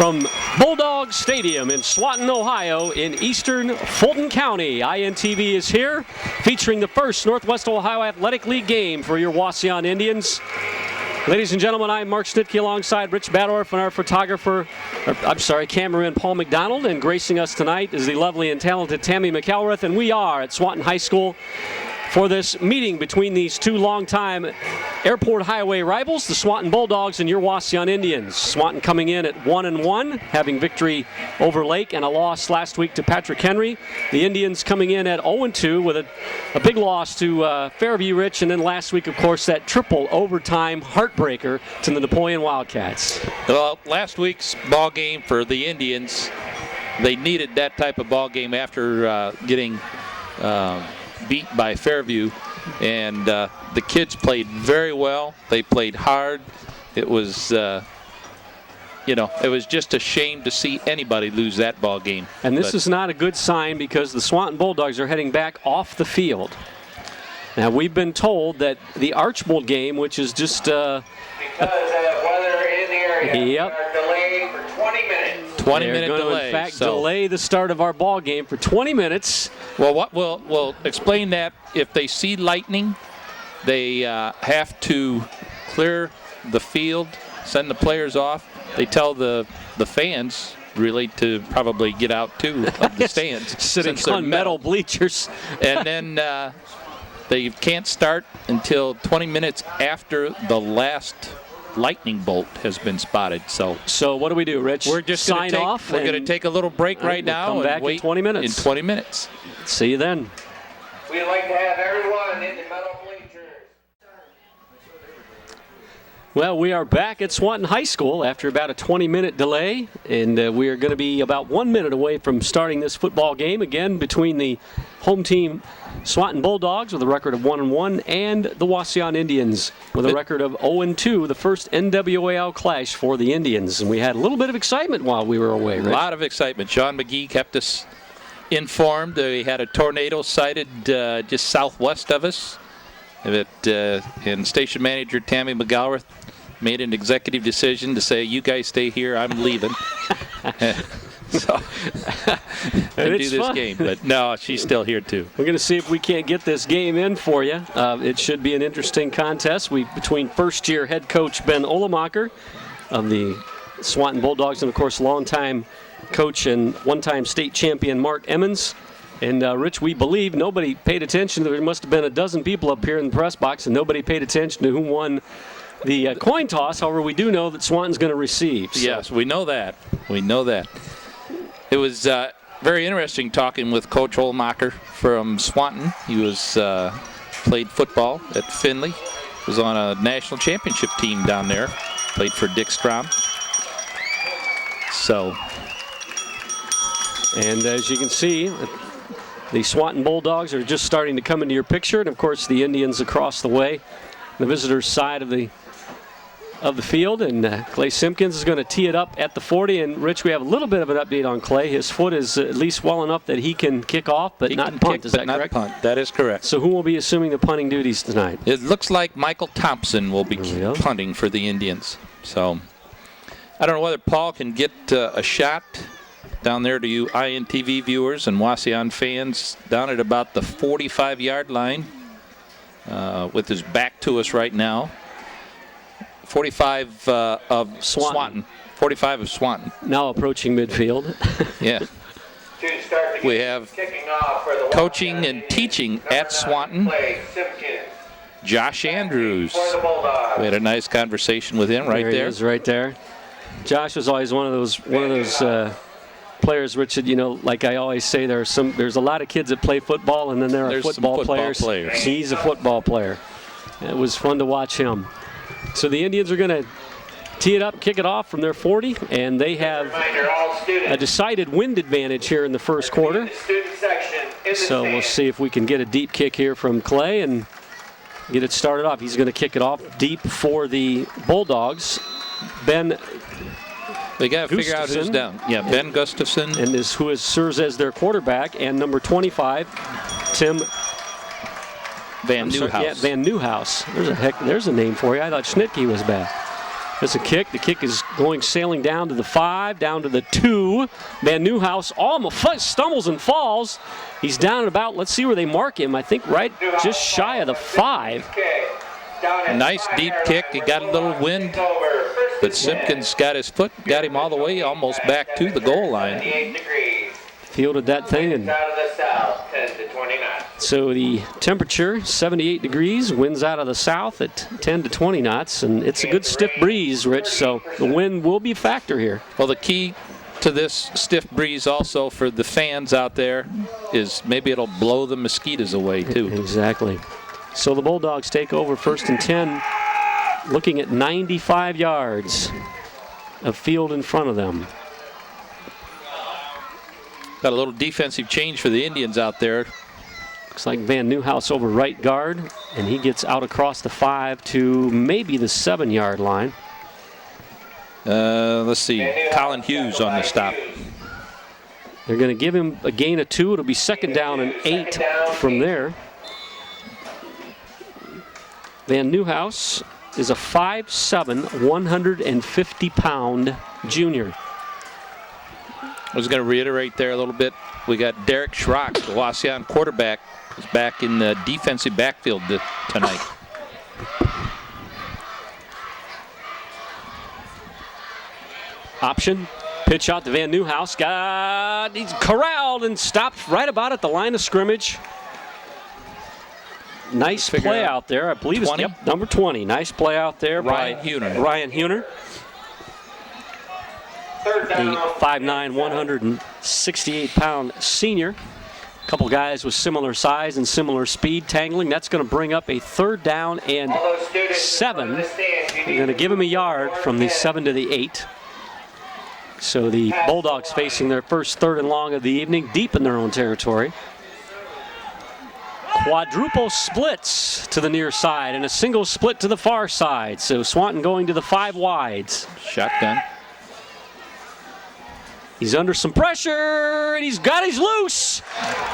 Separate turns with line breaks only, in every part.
From Bulldog Stadium in Swanton, Ohio, in eastern Fulton County, INTV is here, featuring the first Northwest Ohio Athletic League game for your Wauseon Indians. Ladies and gentlemen, I'm Mark Schnitke alongside Rich Badorf and our photographer, cameraman Paul McDonald, and gracing us tonight is the lovely and talented Tammy McElrath, and we are at Swanton High School for this meeting between these two longtime airport highway rivals, the Swanton Bulldogs and your Wauseon Indians. Swanton coming in at 1-1, having victory over Lake and a loss last week to Patrick Henry. The Indians coming in at 0-2 with a big loss to Fairview Rich, and then last week, of course, that triple overtime heartbreaker to the Napoleon Wildcats.
Well, last week's ball game for the Indians, they needed that type of ball game after getting beat by Fairview, and the kids played very well. They played hard. It was it was just a shame to see anybody lose that ball game.
And this is not a good sign, because the Swanton Bulldogs are heading back off the field. Now, we've been told that the Archbold game, which is just
because of weather in the area, are delayed for 20 minutes.
20-minute delay.
They're going to, in fact, delay the start of our ball game for 20 minutes.
Well, we'll explain that. If they see lightning, they have to clear the field, send the players off. They tell the fans really to probably get out too of the stands,
sitting on metal bleachers.
And then they can't start until 20 minutes after the last lightning bolt has been spotted. So
what do we do, Rich?
We're just
sign off.
We're going to take a little break right now.
Come back
wait
in 20 minutes.
In 20 minutes.
See you then.
We'd like to have everyone in the metal bleachers.
Well, we are back at Swanton High School after about a 20-minute delay, and we are going to be about 1 minute away from starting this football game again between the home team Swanton Bulldogs with a record of 1-1 and the Wauseon Indians with a record of 0-2, the first NWAL clash for the Indians. And we had a little bit of excitement while we were away, Rich.
A lot of excitement. Sean McGee kept us informed. We had a tornado sighted just southwest of us. And station manager Tammy McElrath made an executive decision to say, "You guys stay here, I'm leaving." So and do this
fun.
game, but no, she's still here too.
We're going to see if we can't get this game in for you. It should be an interesting contest between first-year head coach Ben Olemacher of the Swanton Bulldogs and, of course, longtime coach and one-time state champion Mark Emmons. And, Rich, we believe nobody paid attention. There must have been a dozen people up here in the press box, and nobody paid attention to who won the coin toss. However, we do know that Swanton's going to receive. So.
Yes, we know that. We know that. It was very interesting talking with Coach Olemacher from Swanton. He was played football at Findlay. Was on a national championship team down there. Played for Dick Strom. So.
And as you can see, the Swanton Bulldogs are just starting to come into your picture. And, of course, the Indians across the way, the visitors' side of the field. And Clay Simpkins is going to tee it up at the 40. And, Rich, we have a little bit of an update on Clay. His foot is at least well enough that he can kick off, but not punt. Is that correct?
Punt. That is correct.
So who will be assuming the punting duties tonight?
It looks like Michael Thompson will be punting for the Indians. So I don't know whether Paul can get a shot down there to you INTV viewers and Wauseon fans down at about the 45-yard line with his back to us right now. 45 of Swanton. 45 of Swanton.
Now approaching midfield.
Yeah. We have coaching and teaching at Swanton. Josh Andrews. We had a nice conversation with him right there.
He is right there. Josh was always one of those players, Richard, like I always say, there's a lot of kids that play football, and then there are football players. He's a football player. It was fun to watch him. So the Indians are going to tee it up, kick it off from their 40, and they have a decided wind advantage here in the first quarter. So we'll see if we can get a deep kick here from Clay and get it started off. He's going to kick it off deep for the Bulldogs. Ben
They got to figure out who's down. Yeah, Ben Gustafson.
And who serves as their quarterback, and number 25, Tim
Van Nieuwhouse.
Yeah, Van Nieuwhouse. There's a name for you. I thought Schnitke was back. There's a kick. The kick is going sailing down to the 5, down to the 2. Van Nieuwhouse almost stumbles and falls. He's down at about, let's see where they mark him, I think right just shy of the 5.
Nice deep kick. He got a little wind, but Simpkins got his foot, got him all the way almost back to the goal line.
Fielded that thing, and so the temperature 78 degrees, winds out of the south at 10 to 20 knots, and it's a good stiff breeze, Rich, so the wind will be a factor here.
Well, the key to this stiff breeze also for the fans out there is maybe it'll blow the mosquitoes away too.
Exactly. So the Bulldogs take over 1st and 10, looking at 95 yards of field in front of them.
Got a little defensive change for the Indians out there.
Looks like Van Nieuwhouse over right guard, and he gets out across the 5 to maybe the 7-yard line.
Let's see, Colin Hughes on the stop.
They're going to give him a gain of 2. It'll be 2nd down and 8 from there. Van Nieuwhouse is a 5'7", 150-pound junior.
I was going to reiterate there a little bit. We got Derek Schrock, the Wauseon quarterback, is back in the defensive backfield tonight.
Option, pitch out to Van Nieuwhouse. He's corralled and stopped right about at the line of scrimmage. Nice play out there. I believe it's number 20. Nice play out there
Ryan
by
Huner.
Ryan Huner. The 5'9", 168-pound senior. A couple guys with similar size and similar speed tangling. That's going to bring up a 3rd down and 7. They're going to give him a yard from the 7 to the 8. So the Bulldogs facing their first 3rd and long of the evening, deep in their own territory. Quadruple splits to the near side and a single split to the far side. So Swanton going to the 5 wides.
Shotgun.
He's under some pressure, and he's loose.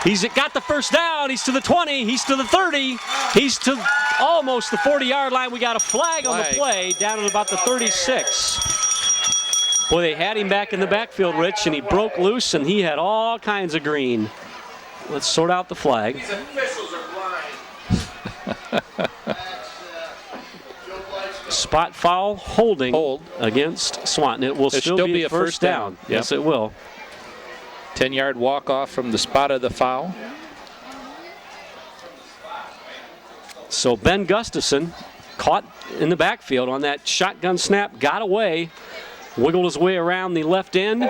He's got the 1st down. He's to the 20. He's to the 30. He's to almost the 40-yard line. We got a flag on the play down at about the 36. Boy, they had him back in the backfield, Rich, and he broke loose, and he had all kinds of green. Let's sort out the flag.
These officials are blind.
Spot foul holding against Swanton. It will still be a first down.
Yep.
Yes, it will.
10-yard walk-off from the spot of the foul.
So Ben Gustafson caught in the backfield on that shotgun snap, got away, wiggled his way around the left end,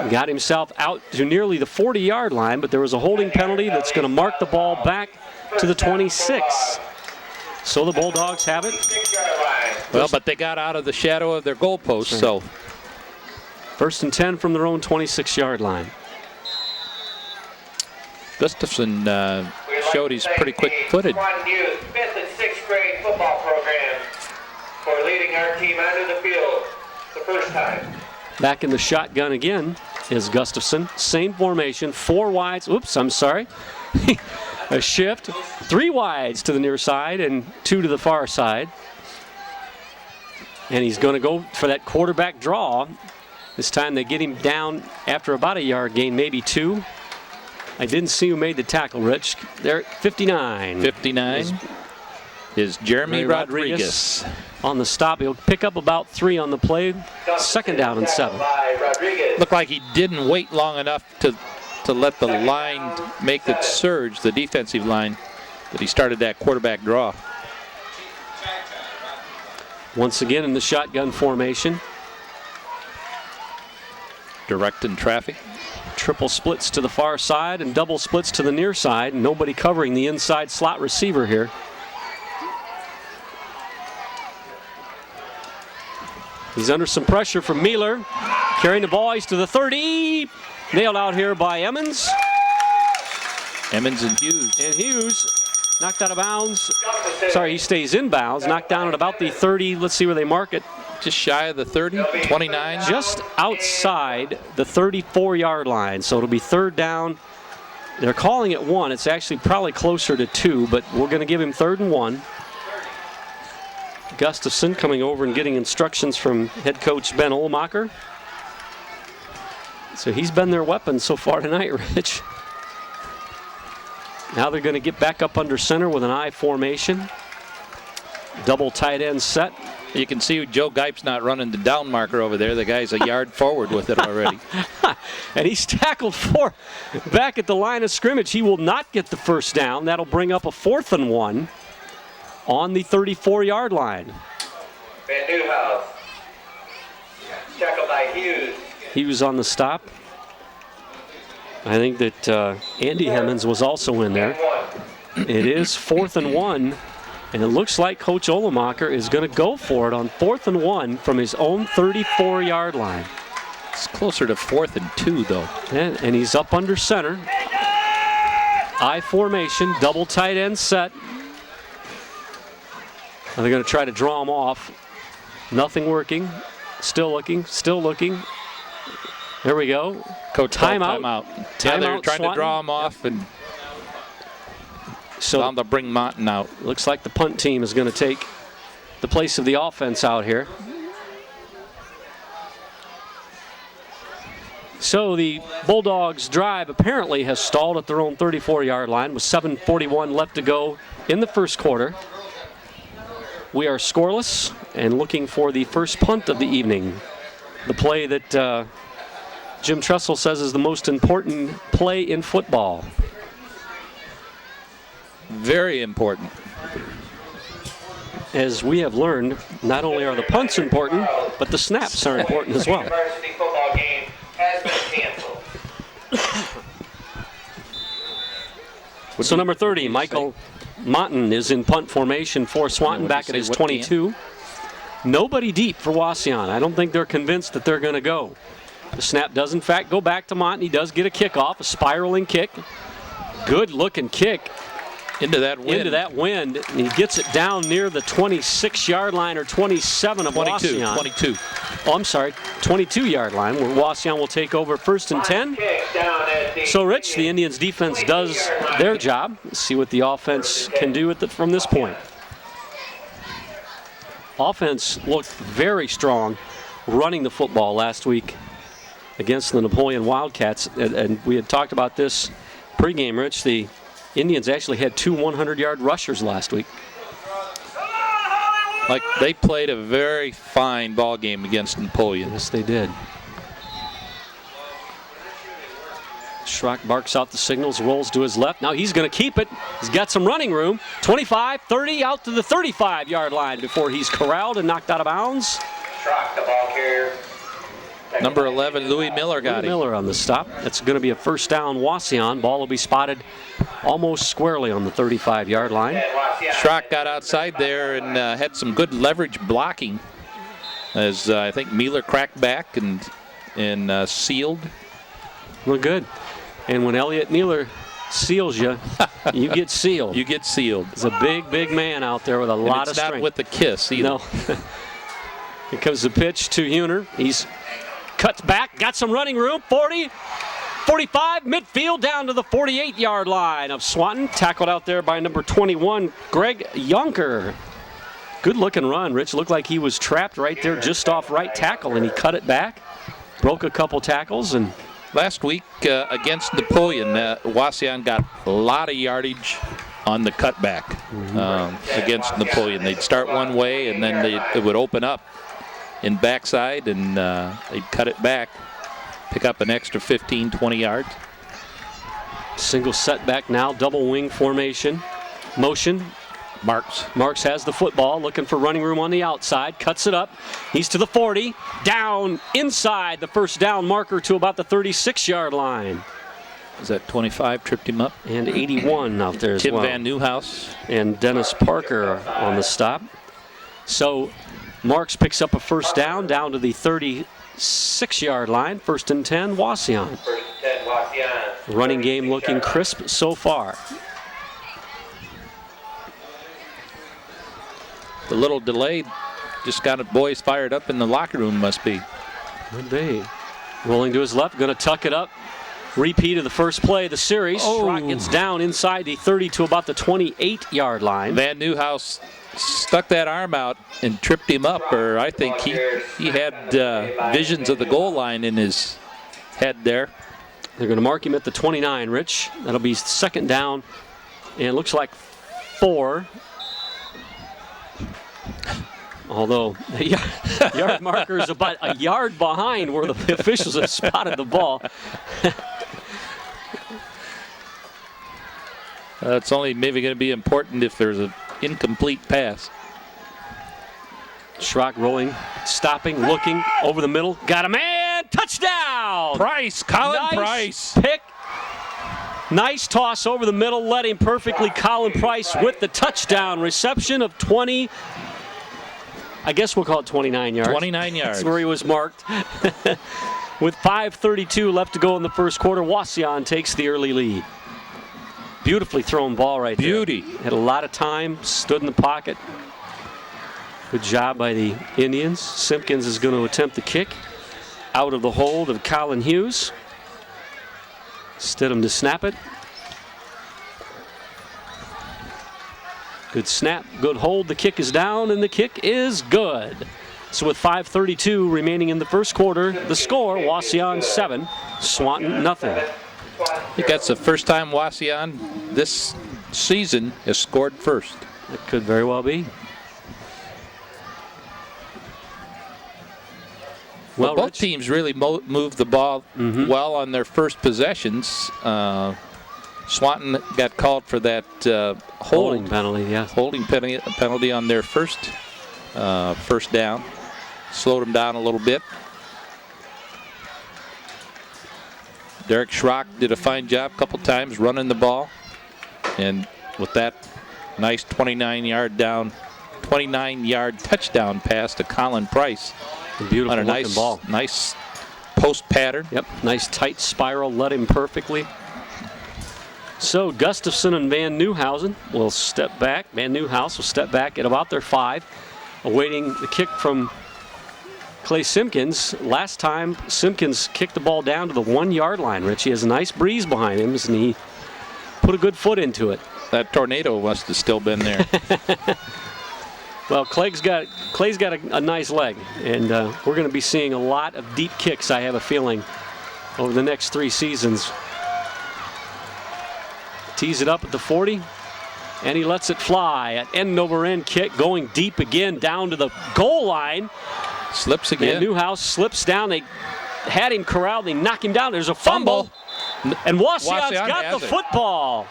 got himself out to nearly the 40-yard line, but there was a holding penalty that's going to mark the ball back to the 26. So the Bulldogs have it.
Well, but they got out of the shadow of their goalpost, so.
1st and 10 from their own 26-yard line.
Gustafson showed he's pretty quick-footed.
5th and 6th grade football program for leading our team onto the field the first time.
Back in the shotgun again is Gustafson. Same formation, 4 wides. Oops, I'm sorry. A shift, 3 wides to the near side and 2 to the far side. And he's going to go for that quarterback draw. This time they get him down after about a yard gain, maybe 2. I didn't see who made the tackle, Rich. They're at 59.
59 is Jeremy Rodriguez.
On the stop, he'll pick up about 3 on the play. 2nd down and 7.
Looked like he didn't wait long enough to let the line make the surge, the defensive line, that he started that quarterback draw.
Once again in the shotgun formation.
Directing traffic.
Triple splits to the far side and double splits to the near side. Nobody covering the inside slot receiver here. He's under some pressure from Mueller. Carrying the ball, he's to the 30. Nailed out here by Emmons.
Emmons and Hughes.
And Hughes knocked out of bounds. Sorry, he stays in bounds. Knocked down at about the 30. Let's see where they mark it.
Just shy of the 30, 29.
Just outside the 34-yard line. So it'll be 3rd down. They're calling it 1. It's actually probably closer to 2, but we're going to give him 3rd and 1. Gustafson coming over and getting instructions from head coach Ben Olmacher. So he's been their weapon so far tonight, Rich. Now they're going to get back up under center with an I formation. Double tight end set.
You can see Joe Geip's not running the down marker over there. The guy's a yard forward with it already.
And he's tackled for back at the line of scrimmage. He will not get the first down. That'll bring up a 4th and 1 on the 34-yard line.
Van Newhouse. Tackled by Hughes.
Hughes on the stop. I think that Andy Hemmons was also in there. It is 4th and 1. And it looks like Coach Olemacher is going to go for it on 4th and 1 from his own 34-yard line.
It's closer to 4th and 2, though.
And he's up under center. I formation, double tight end set. And they're going to try to draw him off. Nothing working. Still looking, still looking. There we go.
Coach,
timeout.
Yeah, they're trying to draw him off, and
so
they'll bring Monton out.
Looks like the punt team is going to take the place of the offense out here. So the Bulldogs' drive apparently has stalled at their own 34-yard line with 7:41 left to go in the first quarter. We are scoreless and looking for the first punt of the evening. The play that Jim Tressel says is the most important play in football.
Very important.
As we have learned, not only are the punts important, but the snaps are important as well.
Varsity football game has been canceled.
So number 30, Michael Monton is in punt formation for Swanton back at his 22. Nobody deep for Wauseon. I don't think they're convinced that they're going to go. The snap does in fact go back to Monton. He does get a kickoff, a spiraling kick. Good looking kick.
Into that wind.
And he gets it down near the 26-yard line or 27 of Wauseon.
22.
Oh, I'm sorry, 22-yard line where Wauseon will take over 1st and 10. So, Rich, the Indians' defense does their job. Let's see what the offense can do from this point. Offense looked very strong running the football last week against the Napoleon Wildcats. And we had talked about this pregame, Rich. The Indians actually had 2 100-yard rushers last week.
Like, they played a very fine ball game against Napoleon.
Yes, they did. Schrock barks out the signals, rolls to his left. Now he's going to keep it. He's got some running room. 25, 30, out to the 35-yard line before he's corralled and knocked out of bounds.
Schrock, the ball carrier.
Number 11, Louis Miller got him.
Miller on the stop. That's going to be a first down Wauseon. Ball will be spotted almost squarely on the 35-yard line.
Schrock got outside there and had some good leverage blocking as I think Miller cracked back and sealed.
Well, good. And when Elliot Miller seals you, you get sealed.
You get sealed.
He's a big, big man out there with a lot of strength.
It's not with the kiss either.
No. Here comes the pitch to Huner. He's cuts back, got some running room, 40, 45, midfield down to the 48-yard line of Swanton. Tackled out there by number 21, Greg Yonker. Good looking run, Rich. Looked like he was trapped right there just off right tackle, and he cut it back, broke a couple tackles. And
last week against Napoleon, Wauseon got a lot of yardage on the cutback against Napoleon. They'd start one way, and then they would open up in backside, and they'd cut it back, pick up an extra 15, 20 yards.
Single setback now, double wing formation. Motion. Marks has the football, looking for running room on the outside, cuts it up. He's to the 40, down inside the first down marker to about the 36-yard line.
Is that 25 tripped him up?
And 81 out there as well.
Tim Van Newhouse.
And Dennis Parker on the stop. So Marks picks up a first down to the 36-yard line. 1st and 10, Wauseon.
1st and 10, Wauseon.
Running game looking crisp so far.
The little delay just got boys fired up in the locker room, must be.
Could be. Rolling to his left, going to tuck it up. Repeat of the first play of the series. Schrock gets down inside the 30 to about the 28-yard line.
Van Newhouse stuck that arm out and tripped him up, or I think he had visions of the goal line in his head there.
They're going to mark him at the 29, Rich. That'll be second down, and it looks like 4. Although the yard marker is about a yard behind where the officials have spotted the ball.
It's only maybe going to be important if there's an incomplete pass.
Schrock rolling, stopping, looking, over the middle. Got a man! Touchdown!
Colin
Nice
Price.
Pick. Nice toss over the middle, led him perfectly. Colin Price with the touchdown reception of 20. I guess we'll call it 29 yards.
29 yards.
That's where he was marked. With 5:32 left to go in the first quarter, Wauseon takes the early lead. Beautifully thrown ball right there.
Beauty.
Had a lot of time, stood in the pocket. Good job by the Indians. Simpkins is going to attempt the kick out of the hold of Colin Hughes. Stidham to snap it. Good snap, good hold. The kick is down, and the kick is good. So with 5:32 remaining in the first quarter, the score, Wauseon 7, Swanton nothing.
I think that's the first time Wauseon this season has scored first.
It could very well be.
Well, both
Rich,
teams really moved the ball well on their first possessions. Swanton got called for that
holding penalty, yeah.
Holding penalty on their first down. Slowed them down a little bit. Derek Schrock did a fine job a couple times running the ball. And with that nice 29-yard touchdown pass to Colin Price.
Beautiful
on a nice
ball.
Nice post pattern.
Yep, nice tight spiral, led him perfectly. So Gustafson and Van Nieuwhausen will step back. Van Nieuwhouse will step back at about their 5, awaiting the kick from Clay Simpkins. Last time, Simpkins kicked the ball down to the 1-yard line, Rich. He has a nice breeze behind him, and he put a good foot into it.
That tornado must have still been there.
Well, Clay's got a nice leg, and we're going to be seeing a lot of deep kicks, I have a feeling, over the next 3 seasons. Tees it up at the 40, and he lets it fly. An end-over-end kick going deep again down to the goal line.
Slips again.
And Nieuwhouse slips down. They had him corralled. They knock him down. There's a fumble. And Wauseon's got the football.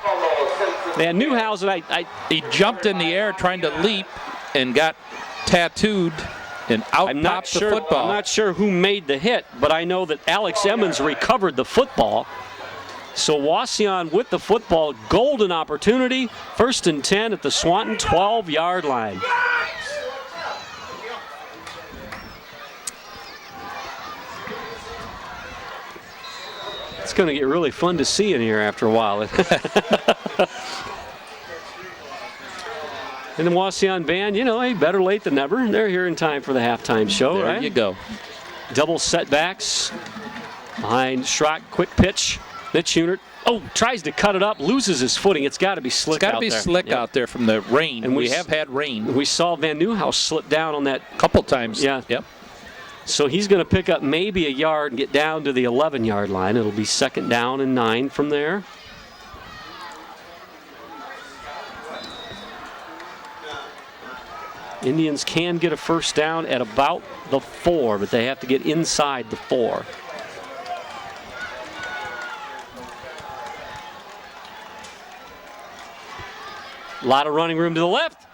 Man, Nieuwhausen,
he jumped in the air trying to leap and got tattooed and out popped the football.
I'm not sure who made the hit, but I know that Alex Emmons recovered the football. So Wauseon with the football, golden opportunity. 1st and 10 at the Swanton 12-yard line. It's going to get really fun to see in here after a while. And the Wauseon band, you know, hey, better late than never. They're here in time for the halftime show,
there
right?
There you go.
Double setbacks behind Schrock, quick pitch. Mitch Unert, tries to cut it up, loses his footing. It's got to be slick out there.
It's got to be slick out there from the rain. And we have had rain.
We saw Van Nieuwhouse slip down on that.
Couple times.
Yeah.
Yep.
So he's going to pick up maybe a yard and get down to the 11-yard line. It'll be 2nd down and 9 from there. Indians can get a first down at about the 4, but they have to get inside the 4. A lot of running room to the left.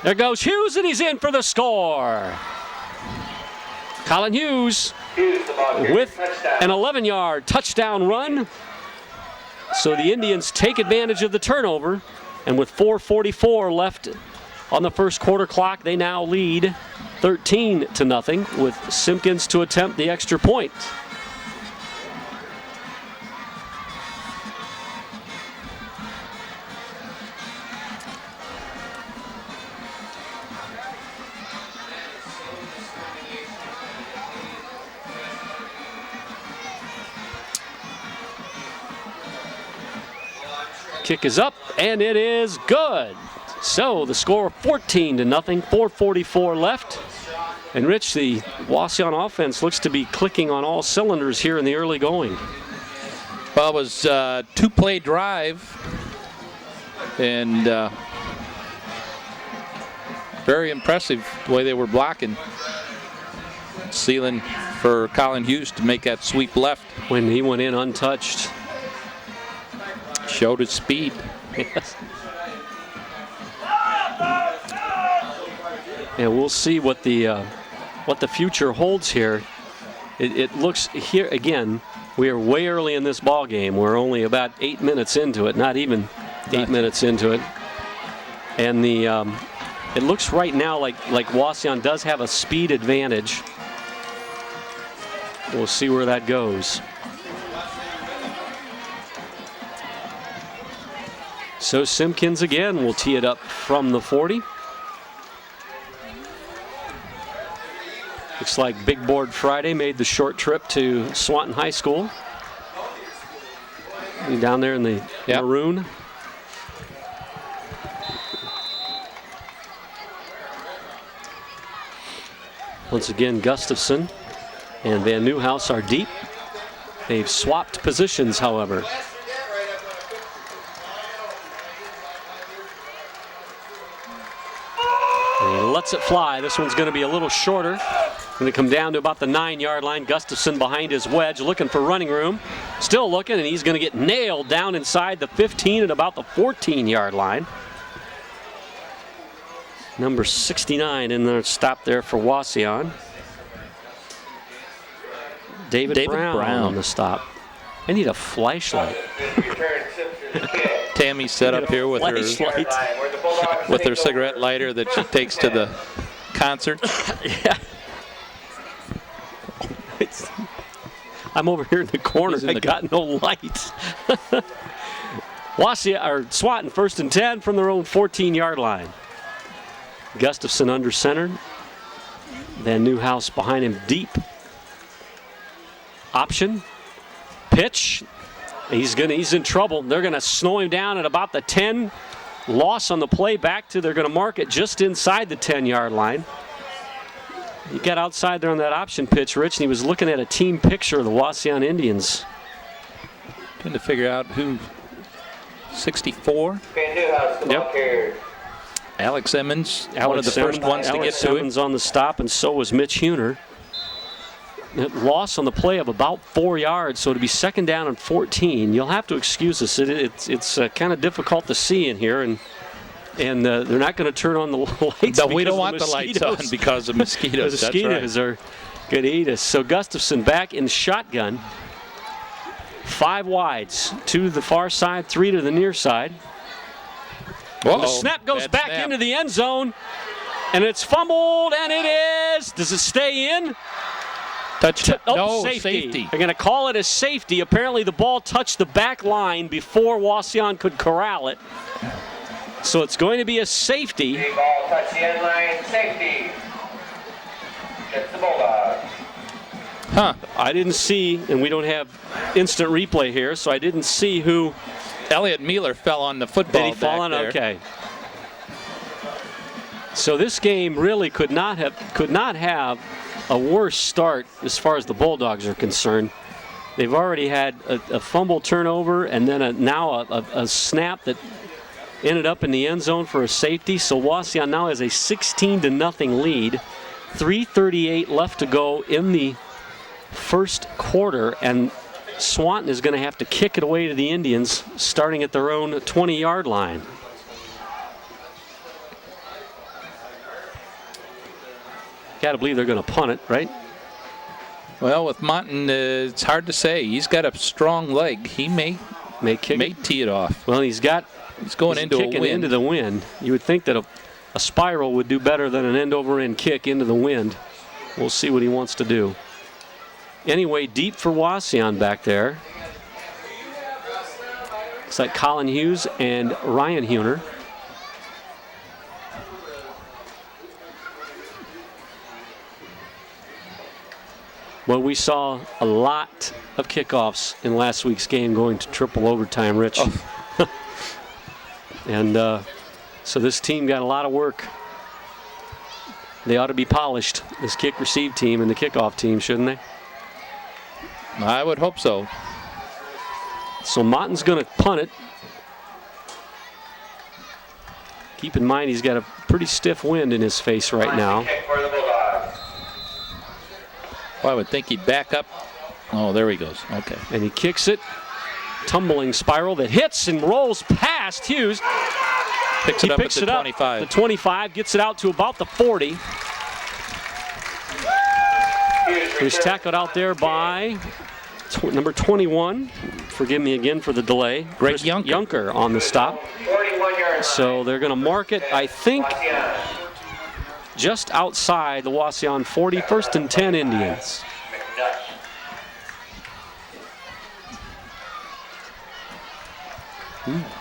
There goes Hughes, and he's in for the score. Colin Hughes with an 11-yard touchdown run. So the Indians take advantage of the turnover, and with 4:44 left on the first quarter clock, they now lead 13-0 with Simpkins to attempt the extra point. Kick is up, and it is good. So the score 14-0, 4:44 left. And Rich, the Wauseon offense looks to be clicking on all cylinders here in the early going.
Well, it was a 2-play drive, and very impressive the way they were blocking. Sealing for Colin Hughes to make that sweep left.
When he went in untouched.
Showed his speed.
Yes. And we'll see what the future holds here. It looks here again. We are way early in this ball game. We're only about 8 minutes into it, not even 8 minutes into it. And it looks right now like Wauseon does have a speed advantage. We'll see where that goes. So Simpkins again will tee it up from the 40. Looks like Big Board Friday made the short trip to Swanton High School. Down there in the maroon. Once again, Gustafson and Van Nieuwhouse are deep. They've swapped positions, however. And he lets it fly. This one's going to be a little shorter. Going to come down to about the 9-yard line. Gustafson behind his wedge, looking for running room. Still looking, and he's going to get nailed down inside the 15 at about the 14-yard line. Number 69 in there, stop there for Wauseon. David Brown on the stop. I need a flashlight.
Tammy set up here with her cigarette lighter that she takes to the concert.
Yeah. I'm over here in the corner. I got no light. Swanton 1st and 10 from their own 14-yard line. Gustafson under center. Van Nieuwhouse behind him deep. Option. Pitch. He's in trouble. They're going to slow him down at about the 10. Loss on the play back to, they're going to mark it just inside the 10-yard line. He got outside there on that option pitch, Rich, and he was looking at a team picture of the Wauseon Indians.
Trying to figure out who, 64?
Van Nieuwhouse, the ball carrier.
Alex Emmons, one of the first ones to get to it.
Emmons on the stop, and so was Mitch Huner. Loss on the play of about 4 yards, so to be 2nd down and 14. You'll have to excuse us. It's kind of difficult to see in here, and they're not going to turn on the lights.
No, we don't want the lights on because of mosquitoes.
The mosquitoes are going to eat us. So Gustafson back in shotgun. 5 wides, 2 to the far side, 3 to the near side. The snap goes back into the end zone, and it's fumbled, and it is. Does it stay in?
No,
safety. They're going to call it a safety. Apparently the ball touched the back line before Wauseon could corral it. So it's going to be a safety.
The ball touched the end line, safety. It's the Bulldogs.
Huh. I didn't see, and we don't have instant replay here, so I didn't see who.
Elliot Mueller fell on the football.
Did he fall on?
There.
Okay. So this game really could not have a worse start as far as the Bulldogs are concerned. They've already had a fumble turnover, and then now a snap that ended up in the end zone for a safety. So Wauseon now has a 16-0 lead. 3:38 left to go in the first quarter, and Swanton is going to have to kick it away to the Indians, starting at their own 20-yard line. Got to believe they're going to punt it, right?
Well, with Monton, it's hard to say. He's got a strong leg. He may tee it off.
Well, he's
going into a wind.
Into the wind. You would think that a spiral would do better than an end-over-end kick into the wind. We'll see what he wants to do. Anyway, deep for Wauseon back there. Looks like Colin Hughes and Ryan Huner. Well, we saw a lot of kickoffs in last week's game going to triple overtime, Rich.
Oh.
And So this team got a lot of work. They ought to be polished, this kick receive team and the kickoff team, shouldn't they?
I would hope so.
So Motton's going to punt it. Keep in mind he's got a pretty stiff wind in his face right now.
Well, I would think he'd back up. Oh, there he goes. Okay.
And he kicks it. Tumbling spiral that hits and rolls past Hughes.
Picks it up at the 25.
The 25, gets it out to about the 40. He's tackled out there by number 21. Forgive me again for the delay.
Greg Junker
on the stop. So they're going to mark it, I think, just outside the Wauseon 40, 1st and 10 Indians.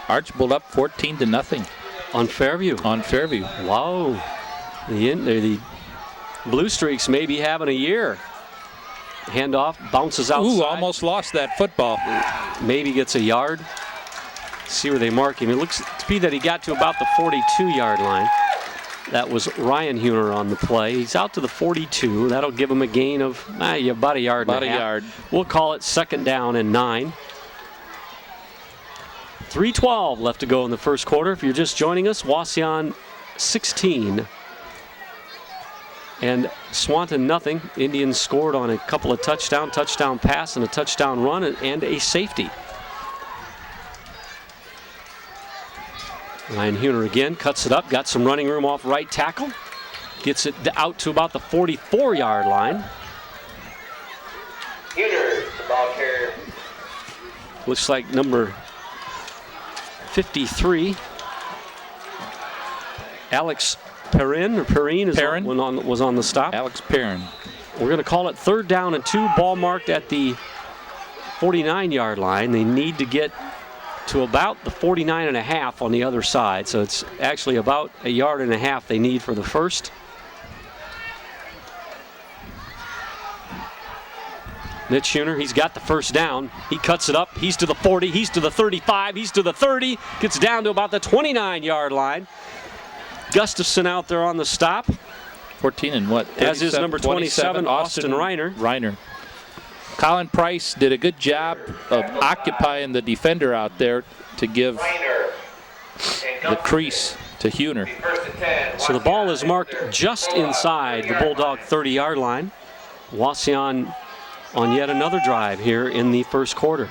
Archbold up 14-0
on Fairview. Wow. The Blue Streaks may be having a year. Handoff bounces outside.
Ooh, almost lost that football.
Maybe gets a yard. See where they mark him. It looks to be that he got to about the 42-yard line. That was Ryan Huner on the play. He's out to the 42. That'll give him a gain of about a yard.
About a yard.
We'll call it 2nd down and 9. 3:12 left to go in the first quarter. If you're just joining us, Wauseon 16 and Swanton nothing. Indians scored on a couple of touchdown pass and a touchdown run and a safety. Ryan Huner again cuts it up, got some running room off right tackle, gets it out to about the 44-yard line.
Huner, the ball carrier.
Looks like number 53, Alex Perrin was on the stop.
Alex Perrin.
We're going to call it 3rd down and 2. Ball marked at the 49-yard line. They need to get to about the 49.5 on the other side. So it's actually about a yard and a half they need for the first. Mitch Huner, he's got the first down. He cuts it up. He's to the 40. He's to the 35. He's to the 30. Gets down to about the 29-yard line. Gustafson out there on the stop.
14 and what?
As is number 27, Austin Reiner.
Colin Price did a good job of occupying the defender out there to give the crease to Huner.
So the ball is marked just inside the Bulldog 30-yard line. Wauseon on yet another drive here in the first quarter.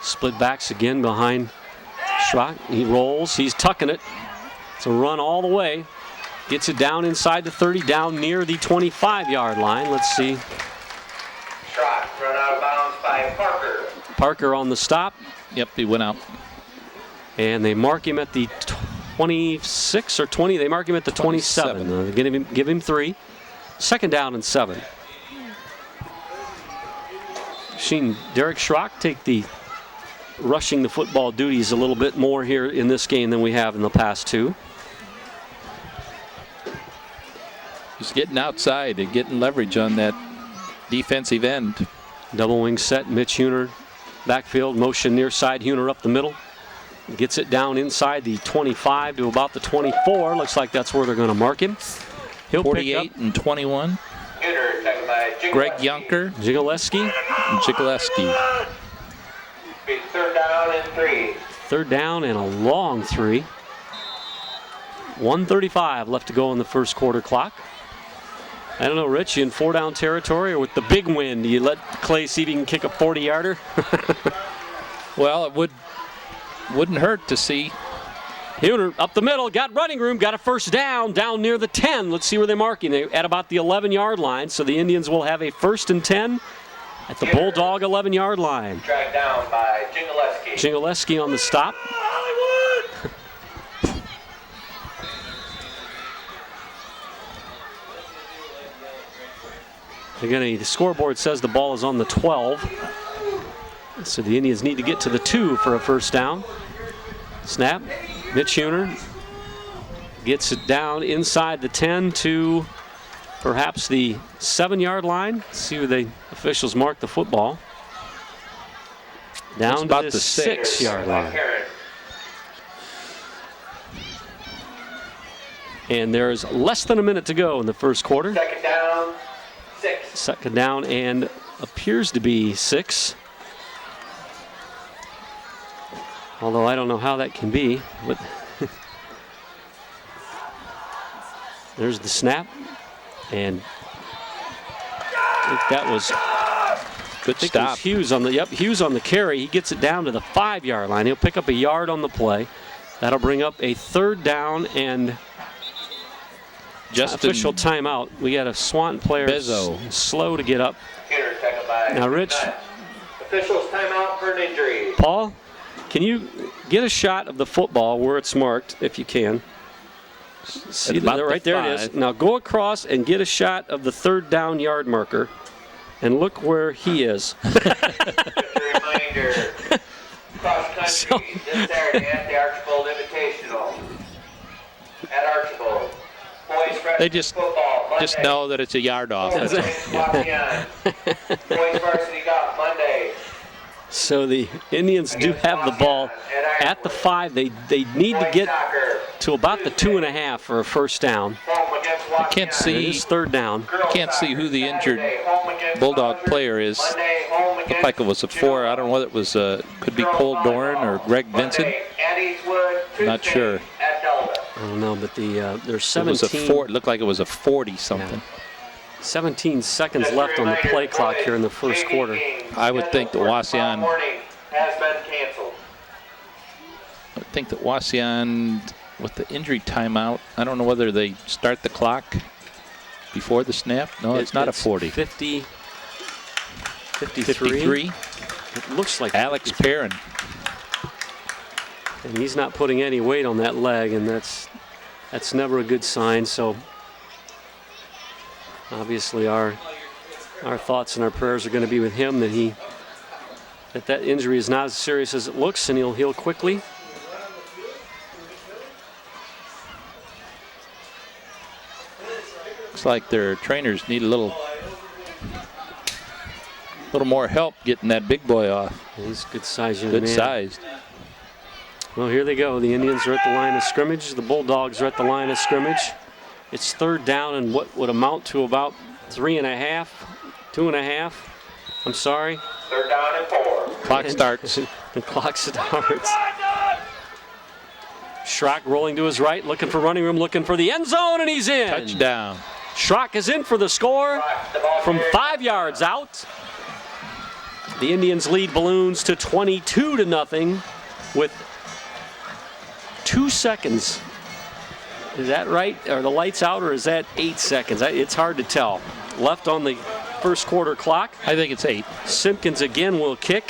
Split backs again behind Schrock. He rolls. He's tucking it. It's a run all the way. Gets it down inside the 30, down near the 25-yard line. Let's see.
Schrock run out of bounds by Parker.
Parker on the stop.
Yep, he went out.
And they mark him at the 26 or 20. They mark him at the 27. Give him 3. 2nd down and 7. Seen Derek Schrock take the rushing the football duties a little bit more here in this game than we have in the past 2.
He's getting outside and getting leverage on that defensive end.
Double wing set, Mitch Huner, backfield, motion near side, Huner up the middle. Gets it down inside the 25 to about the 24. Looks like that's where they're going to mark him. He'll
48 and 21. Greg Junker.
Jigaleski.
Jigaleski.
3rd down and 3.
3rd down and a long 3. 1:35 left to go in the first quarter clock. I don't know, Rich, you in 4-down territory or with the big win, do you let Clay see if he can kick a 40-yarder?
Well, it wouldn't hurt to see.
Huner up the middle, got running room, got a first down near the 10. Let's see where they're marking. They're at about the 11-yard line, so the Indians will have a 1st and 10 at the Bulldog 11-yard line.
Dragged down by Jingaleski.
Jingaleski on the stop. Again, the scoreboard says the ball is on the 12. So the Indians need to get to the 2 for a first down. Snap. Mitch Huner gets it down inside the 10 to perhaps the 7-yard line. Let's see where the officials mark the football. Down to the 6-yard line. And there's less than a minute to go in the first quarter.
Second down, 6.
Second down and appears to be 6. Although I don't know how that can be. But there's the snap. And I think that was
good stop.
Hughes on the Hughes on the carry. He gets it down to the 5-yard line. He'll pick up a yard on the play. That'll bring up a third down and official timeout. We got a Swanton player slow to get up. Now, Rich.
Officials timeout for an injury.
Paul, can you get a shot of the football where it's marked, if you can? See that right there it is. Now go across and get a shot of the third down yard marker, and look where he is.
Just a reminder, cross country this Saturday at the Archibald Invitational. At Archibald. Boys
they just know that it's a yard off.
Boys varsity golf Monday.
So the Indians do have the ball at the 5. They need to get to about the 2.5 for a first down.
I can't see.
It is third down.
Can't see who the injured Bulldog player is. Looked like it was a 4. I don't know whether it was could be Cole Doran or Greg Vincent. Not sure.
I don't know, but there's 17.
It was a 4. It looked like it was a 40 something.
Yeah. 17 seconds left on the play clock here in the first quarter.
I would think that Wauseon
has been canceled.
I would think that Wauseon, with the injury timeout, I don't know whether they start the clock before the snap. No, it's not a 40.
53.
53.
It looks like
Alex Perrin.
And he's not putting any weight on that leg, and that's never a good sign. So obviously our thoughts and our prayers are going to be with him that injury is not as serious as it looks, and he'll heal quickly.
Looks like their trainers need a little more help getting that big boy off.
He's a good sized young man.
Good sized.
Well, here they go. The Indians are at the line of scrimmage. The Bulldogs are at the line of scrimmage. It's third down and what would amount to about 3.5, 2.5. I'm sorry.
Third down and 4.
Clock starts.
The clock starts. Schrock rolling to his right, looking for running room, looking for the end zone, and he's in.
Touchdown.
Schrock is in for the score from 5 yards out. The Indians lead Balloons to 22-0 with 2 seconds. Is that right? Are the lights out, or is that 8 seconds? It's hard to tell. Left on the first quarter clock.
I think it's 8.
Simpkins again will kick.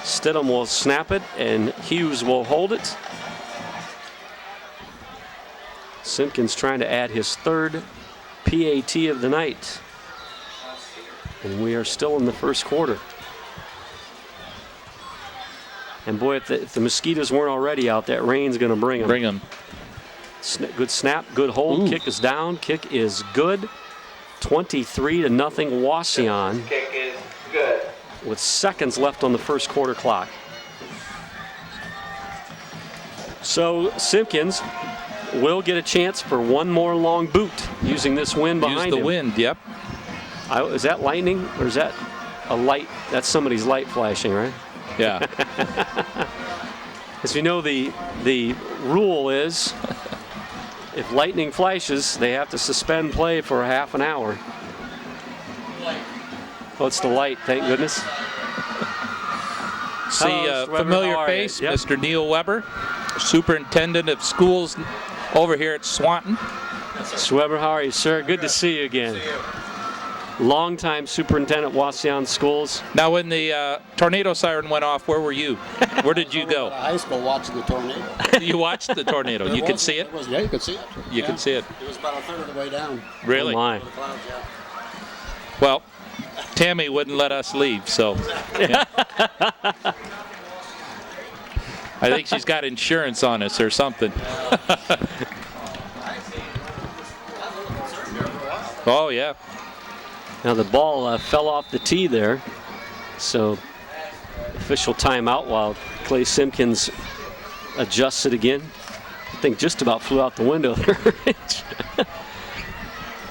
Stidham will snap it, and Hughes will hold it. Simpkins trying to add his third PAT of the night. And we are still in the first quarter. And boy, if the mosquitoes weren't already out, that rain's going to bring them.
Bring them.
Good snap, good hold. Ooh. Kick is down. Kick is good. 23-0 Wauseon.
Kick is good.
With seconds left on the first quarter clock. So Simpkins will get a chance for one more long boot using this wind behind him.
Use the wind, yep.
Is that lightning or is that a light? That's somebody's light flashing, right?
Yeah.
As we know, the rule is if lightning flashes, they have to suspend play for half an hour. Oh, it's the light, thank goodness.
See a familiar face, yep. Mr. Neil Weber, Superintendent of Schools over here at Swanton.
Mr. Weber, how are you, sir? Good to see you again. Longtime superintendent, Wauseon Schools.
Now, when the tornado siren went off, where were you? Where did you go?
High school watching the tornado.
You watched the tornado. You could see it?
Yeah, you could see it.
You could see it.
It was about a third of the way down.
Really?
Oh my.
The clouds, yeah.
Well, Tammy wouldn't let us leave, so. Yeah. I think she's got insurance on us or something. Oh, yeah.
Now the ball fell off the tee there, so official timeout while Clay Simpkins adjusts it again. think just about flew out the window there.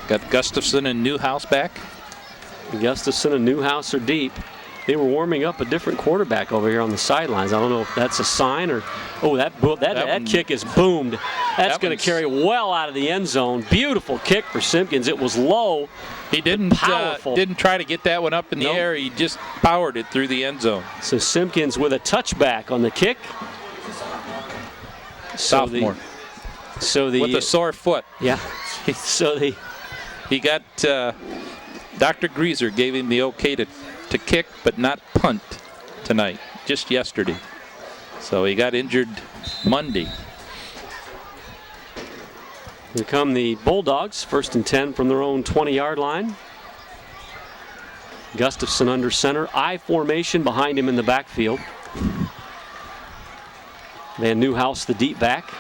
Got Gustafson and Newhouse back.
Gustafson and Newhouse are deep. They were warming up a different quarterback over here on the sidelines. I don't know if that's a sign or... Oh, that kick is boomed. That's going to carry well out of the end zone. Beautiful kick for Simpkins. It was low.
He didn't try to get that one up in the air. He just powered it through the end zone.
So Simpkins with a touchback on the kick.
Sophomore. With a sore foot.
Yeah.
He got Dr. Greaser gave him the okay to kick but not punt tonight, just yesterday. So he got injured Monday.
Here come the Bulldogs, 1st and 10 from their own 20-yard line. Gustafson under center, I formation behind him in the backfield. Van Newhouse, the deep back.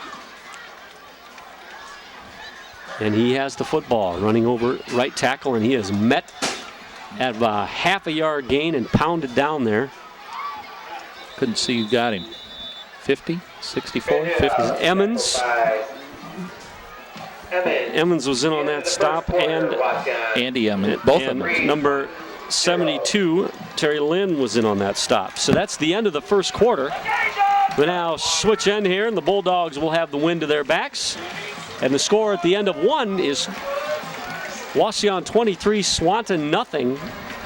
And he has the football, running over right tackle, and he is met at a half a yard gain and pounded down there.
Couldn't see who got him. 50, 64, 50.
Emmons. Emmons was in on that stop, and
Andy Emmons. Both of them.
Number 72, Terry Lynn, was in on that stop. So that's the end of the first quarter. We now switch in here, and the Bulldogs will have the wind to their backs. And the score at the end of one is Wauseon 23, Swanton nothing.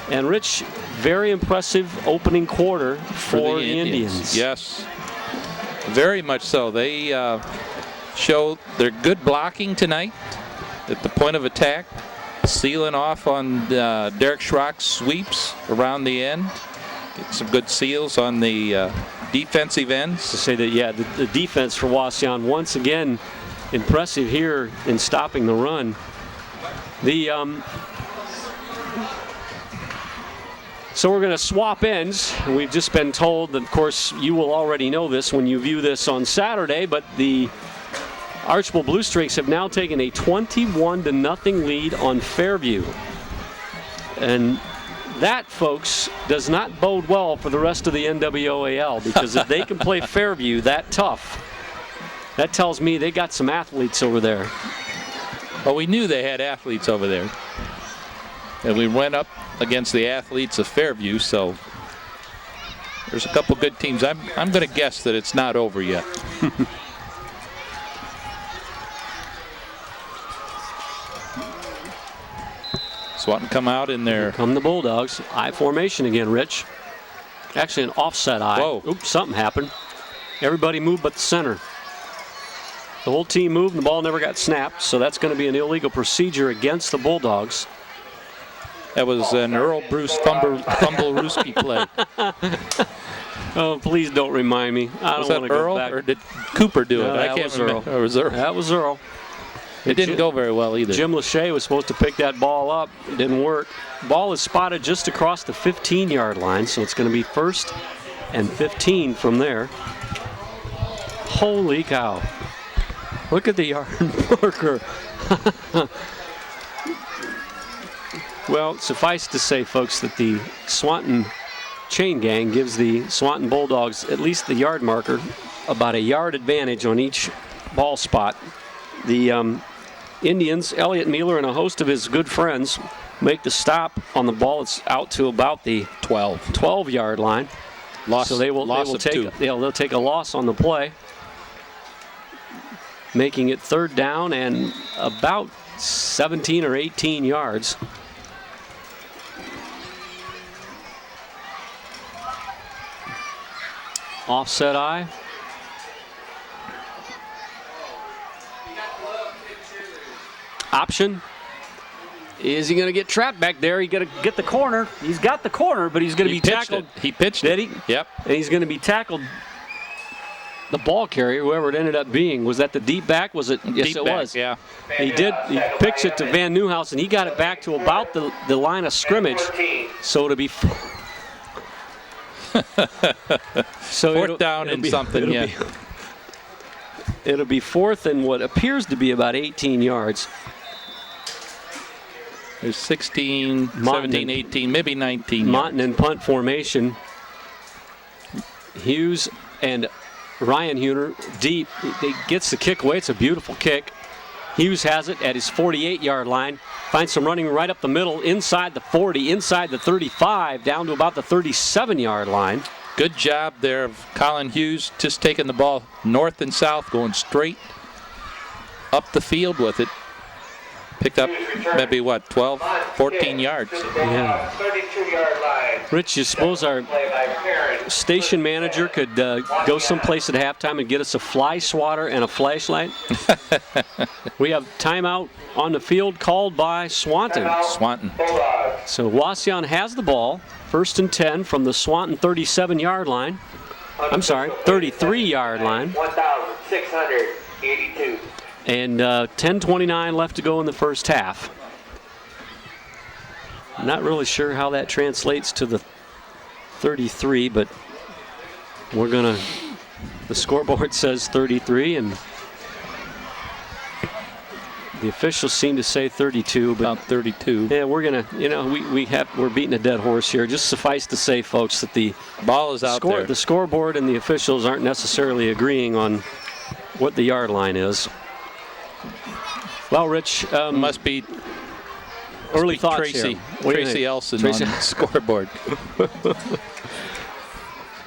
And Rich, very impressive opening quarter for the Indians.
Yes, very much so. They showed their good blocking tonight at the point of attack, sealing off on Derek Schrock's sweeps around the end. Get some good seals on the defensive ends.
To say that, yeah, the defense for Wauseon once again impressive here in stopping the run. So we're going to swap ends. We've just been told that, of course, you will already know this when you view this on Saturday, but the Archbold Blue Streaks have now taken a 21-0 lead on Fairview. And that, folks, does not bode well for the rest of the NWOAL, because if they can play Fairview that tough, that tells me they got some athletes over there.
Well, we knew they had athletes over there. And we went up against the athletes of Fairview, so there's a couple good teams. I'm going to guess that it's not over yet. Swanton come out in there.
Here come the Bulldogs. I formation again, Rich. Actually, an offset I.
Whoa.
Oops, something happened. Everybody moved but the center. The whole team moved and the ball never got snapped, so that's going to be an illegal procedure against the Bulldogs.
That was an Earl Bruce Fumble-Rooski play.
Oh, please don't remind me. I don't want to go back.
Or did Cooper do it?
I can't remember. It was Earl. That was Earl.
It didn't go very well either.
Jim Lachey was supposed to pick that ball up. It didn't work. Ball is spotted just across the 15-yard line, so it's going to be 1st and 15 from there. Holy cow. Look at the yard marker. Well, suffice to say, folks, that the Swanton chain gang gives the Swanton Bulldogs at least the yard marker, about a yard advantage on each ball spot. The Indians, Elliott Mueller and a host of his good friends, make the stop on the ball. It's out to about the 12-yard line. So they'll take a loss on the play, making it 3rd down and about 17 or 18 yards. Offset I. Option. Is he going to get trapped back there? He's going to get the corner. He's got the corner, but he's going to be tackled.
He pitched
Did
it.
he?
Yep.
And he's going to be tackled. The ball carrier, whoever it ended up being, was that the deep back? Was it? Yes,
Deep
it
back,
was.
Yeah.
He pitched it to Van Newhouse, and he got it back to about the line of scrimmage. So it'll be
fourth down and something.
It'll be 4th and what appears to be about 18 yards.
There's 16, 17, 18, maybe 19.
Monton in punt formation. Hughes and Ryan Huner deep. He gets the kick away. It's a beautiful kick. Hughes has it at his 48-yard line. Finds some running right up the middle, inside the 40, inside the 35, down to about the 37-yard line.
Good job there of Colin Hughes, just taking the ball north and south, going straight up the field with it. Picked up maybe, what, 12, 14 yards.
Yeah.
32-yard line.
Rich, you suppose our station manager could go someplace at halftime and get us a fly swatter and a flashlight? We have timeout on the field called by Swanton.
Swanton.
So Wauseon has the ball, 1st and 10 from the Swanton 37-yard line. I'm sorry, 33-yard line.
1,682.
And 10:29 left to go in the first half. Not really sure how that translates to the 33, but we're gonna. The scoreboard says 33, and the officials seem to say 32. But
about 32.
yeah, we're gonna. You know, we're beating a dead horse here. Just suffice to say, folks, that the
Ball is out there.
The scoreboard and the officials aren't necessarily agreeing on what the yard line is. Well, Rich,
must be
early thoughts
Tracy.
here. What do you
Tracy
think?
Elson
Tracy-
on the scoreboard.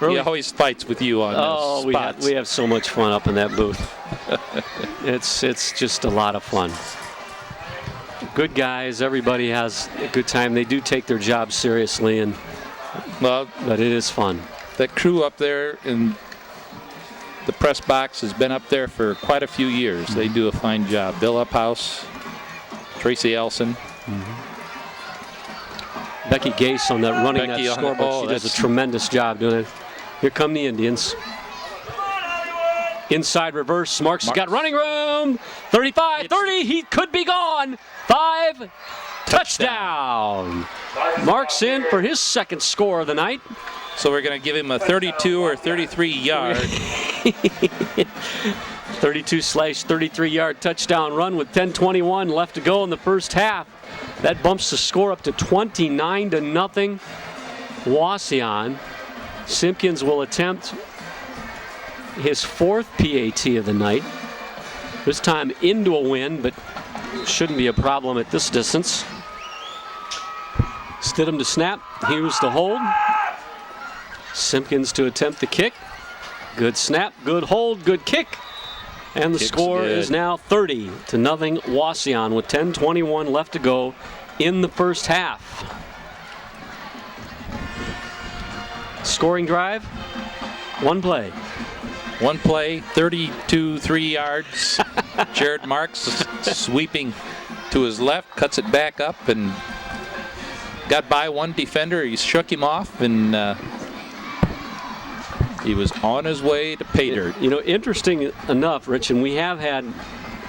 Early-
He always fights with you on
Oh,
those spots.
we have so much fun up in that booth. It's just a lot of fun. Good guys. Everybody has a good time. They do take their job seriously,
Well,
but it is fun.
that crew up there in the press box has been up there for quite a few years. They do a fine job. Bill Uphouse, Tracy Elson.
Becky Gase on that running
Becky
that
on the-
scoreboard. She does a tremendous job doing it. Here come the Indians. Inside reverse. Marks has got running room. 35, 30. He could be gone. 5. Touchdown. Marks in for his second score of the night.
So we're going to give him a 32 or 33 yard.
32/33 touchdown run with 10:21 left to go in the first half. That bumps the score up to 29-0. Wauseon. Simpkins will attempt his 4th PAT of the night. This time into a win, but shouldn't be a problem at this distance. Stidham to snap. Hughes to hold. Simpkins to attempt the kick. Good snap, good hold, good kick. And the
Kick's
score
good.
is now 30-0 Wauseon with 10:21 left to go in the first half. Scoring drive, one play.
One play, 32 3 yards. Jared Marks sweeping to his left, cuts it back up and got by one defender. He shook him off and he was on his way to pay dirt.
You know, interesting enough, Rich, and we have had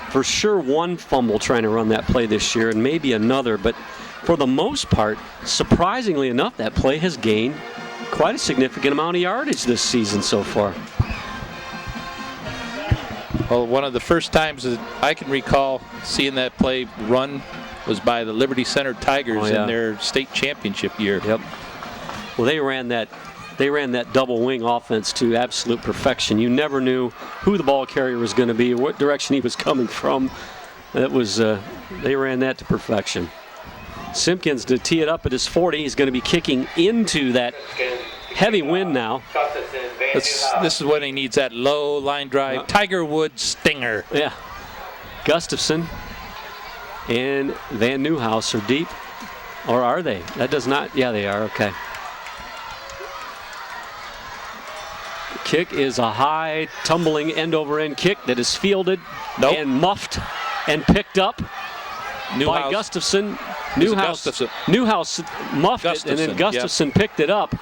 for sure one fumble trying to run that play this year and maybe another, but for the most part, surprisingly enough, that play has gained quite a significant amount of yardage this season so far.
Well, one of the first times that I can recall seeing that play run was by the Liberty Center Tigers in their state championship year.
Yep. Well, they ran that double wing offense to absolute perfection. You never knew who the ball carrier was going to be or what direction he was coming from. That was they ran that to perfection. Simpkins to tee it up at his 40. He's going to be kicking into that heavy wind now.
This is when he needs that low line drive. Tiger Woods stinger.
Yeah. Gustafson and Van Nieuwhouse are deep. Or are they? That does not. Yeah, they are. Okay. Kick is a high, tumbling end-over-end kick that is fielded and muffed and picked up by Gustafson. Nieuwhouse muffed it, and then Gustafson picked it up.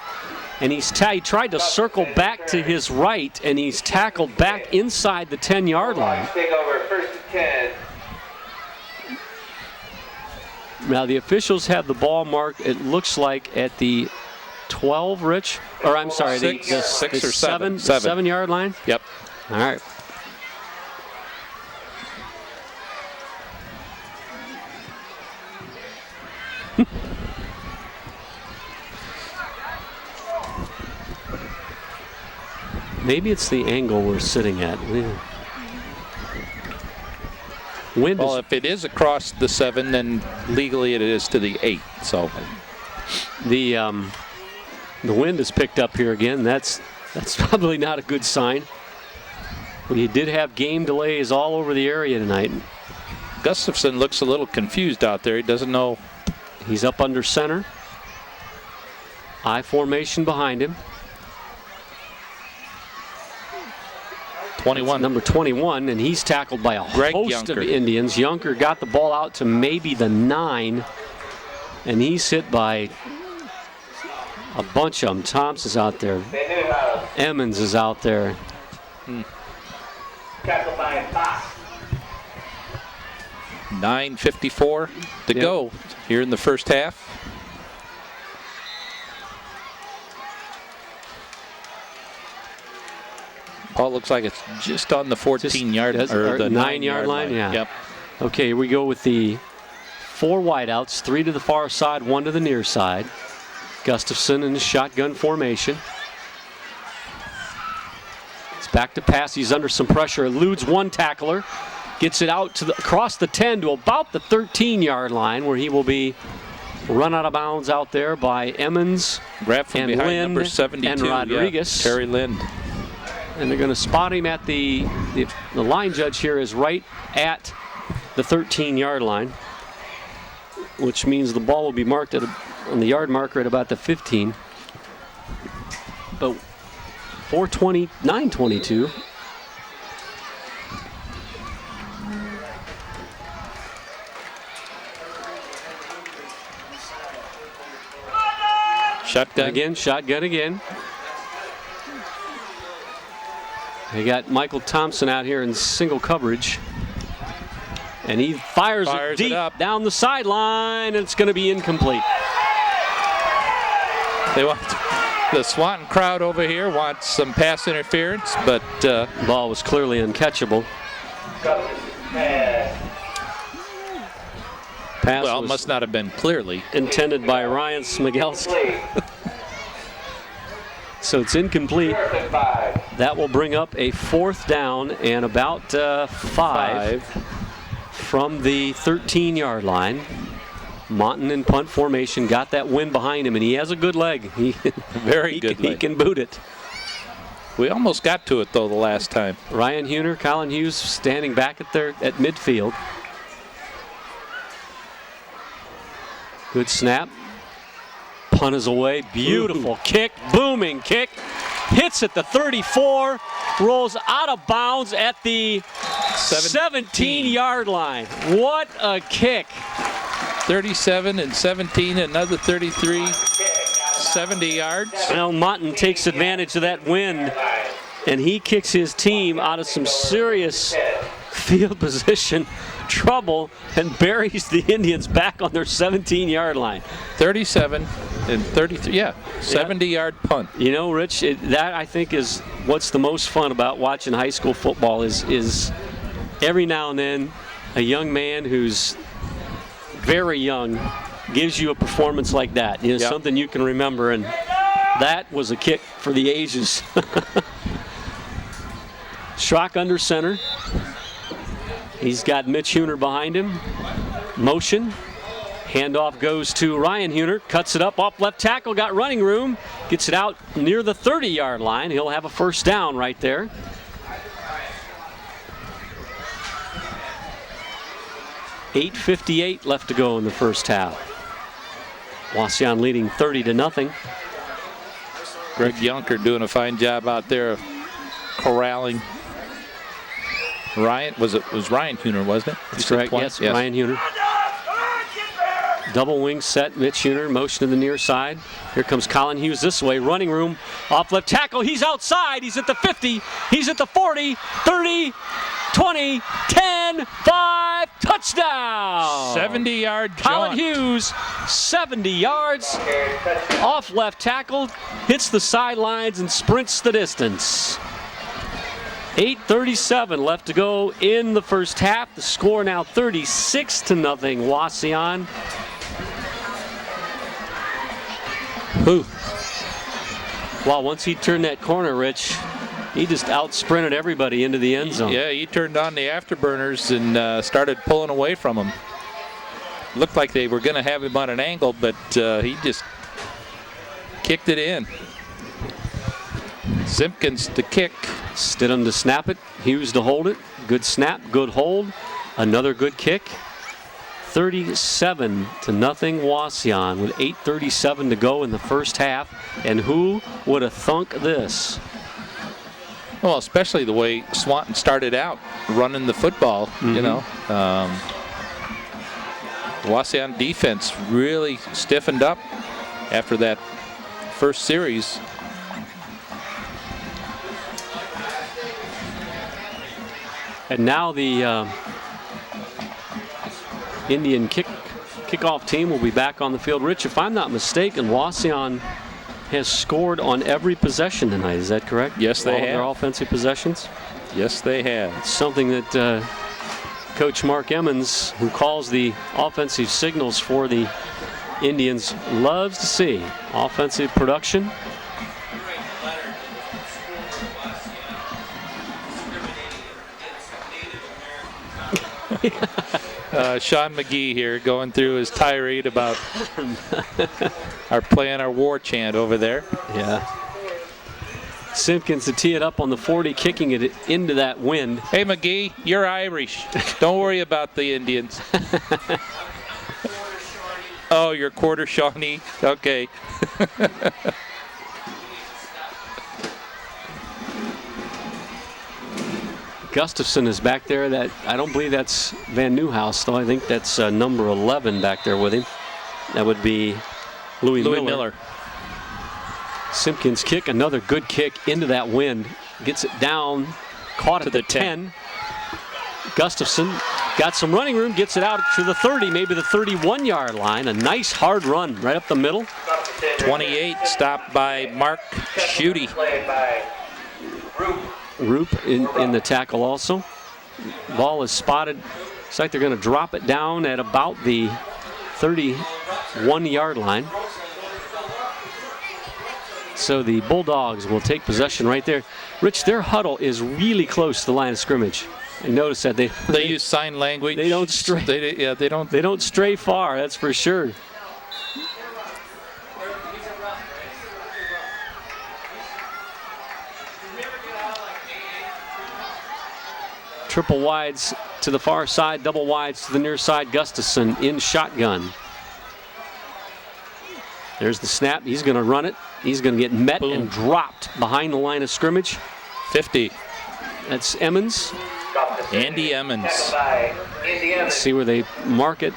And he tried to circle back to his right, and he's tackled back inside the 10-yard line.
Take over 1st and 10.
Now the officials have the ball marked, it looks like, at the 12, Rich? Or I'm sorry, the
6 or 7.
7-yard line?
Yep.
All right. Maybe it's the angle we're sitting at. Wind
Well,
is,
if it is across the 7, then legally it is to the 8. So
the wind is picked up here again. That's probably not a good sign. We did have game delays all over the area tonight.
Gustafson looks a little confused out there. He doesn't know.
He's up under center. I formation behind him.
21.
That's number 21, and he's tackled by a
Greg
host of
Yunker.
Indians. Yunker got the ball out to maybe the 9, and he's hit by a bunch of them. Thompson's out there. Emmons is out there.
Tackled by Fox.
9:54 to go here in the first half. Paul, looks like it's just on the 14-yard or the
9-yard line. Yeah.
Yep.
Okay, here we go with the 4 wideouts, 3 to the far side, 1 to the near side. Gustafson in the shotgun formation. It's back to pass. He's under some pressure. Eludes one tackler. Gets it out to across the 10 to about the 13-yard line, where he will be run out of bounds out there by Emmons
Grabbed from
and
behind
Lind
number 72.
and Rodriguez.
Yeah, Terry Lind.
And they're going to spot him at the line judge here is right at the 13-yard line, which means the ball will be marked on the yard marker at about the 15. But 4:29:22. Shotgun again. They got Michael Thompson out here in single coverage. And he fires it deep down the sideline, and it's going to be incomplete.
They want the Swanton crowd over here wants some pass interference, but
ball was clearly uncatchable. Pass
well,
was
must not have been clearly
intended by Ryan Smigelski. So it's incomplete. That will bring up a 4th down and about 5 from the 13-yard line. Monton in punt formation, got that wind behind him, and he has a good leg.
Very good leg.
He can boot it.
We almost got to it, though, the last time.
Ryan Huner, Colin Hughes standing back at midfield. Good snap. Punt is away. Beautiful kick. Booming kick. Hits at the 34. Rolls out of bounds at the 17-yard line. What a kick.
37 and 17, another 33, 70 yards.
Well, Monton takes advantage of that wind, and he kicks his team out of some serious field position trouble and buries the Indians back on their 17-yard line.
37 and 33, 70-yard punt.
You know, Rich, that I think is what's the most fun about watching high school football is every now and then a young man who's very young gives you a performance like that. You know, something you can remember, and that was a kick for the ages. Schrock under center. He's got Mitch Huner behind him. Motion. Handoff goes to Ryan Huner. Cuts it up off left tackle. Got running room. Gets it out near the 30-yard line. He'll have a 1st down right there. .8:58 left to go in the first half. Wauseon leading 30-0.
Greg Yunker doing a fine job out there of corralling. Ryan, was Ryan Huner, wasn't it?
That's correct, yes, Ryan Huner. Double wing set, Mitch Huner, motion to the near side. Here comes Colin Hughes this way, running room, off left tackle, he's outside, he's at the 50, he's at the 40, 30, 20, 10, 5, touchdown!
70-yard
Colin Hughes, 70 yards, off left tackle, hits the sidelines and sprints the distance. 8:37 left to go in the first half. The score now 36-0, Wauseon. Well, once he turned that corner, Rich, He just out-sprinted everybody into the end zone.
Yeah, he turned on the afterburners and started pulling away from him. Looked like they were going to have him on an angle, but he just kicked it in. Simpkins to kick.
Stidham to snap it. Hughes to hold it. Good snap, good hold. Another good kick. 37-0 Wauseon with 8:37 to go in the first half. And who would have thunk this?
Well, especially the way Swanton started out running the football, you know. Wauseon defense really stiffened up after that first series.
And now the Indian kickoff team will be back on the field. Rich, if I'm not mistaken, Wauseon has scored on every possession tonight. Is that correct?
Yes, they
All
have.
Their offensive possessions?
Yes, they have.
It's something that Coach Mark Emmons, who calls the offensive signals for the Indians, loves to see. Offensive production.
Sean McGee here going through his tirade about playing our war chant over there.
Yeah. Simpkins to tee it up on the 40, kicking it into that wind.
Hey, McGee, you're Irish. Don't worry about the Indians. Oh, you're quarter Shawnee? Okay.
Gustafson is back there. That I don't believe that's Van Nieuwhouse, though. I think that's number 11 back there with him. That would be Louis Miller. Simpkins kick, another good kick into that wind. Gets it down, caught at the 10. Gustafson got some running room, gets it out to the 30, maybe the 31-yard line. A nice hard run right up the middle.
28 stopped by Mark Schutte.
Roop in the tackle also. Ball is spotted. Looks like they're going to drop it down at about the 31-yard line. So the Bulldogs will take possession right there. Rich, their huddle is really close to the line of scrimmage. And notice that they
use sign language.
They don't stray.
They
don't stray far. That's for sure. Triple wides to the far side, double wides to the near side. Gustafson in shotgun. There's the snap. He's going to run it. He's going to get met and dropped behind the line of scrimmage.
50.
That's Emmons.
Andy Emmons.
Let's see where they mark it.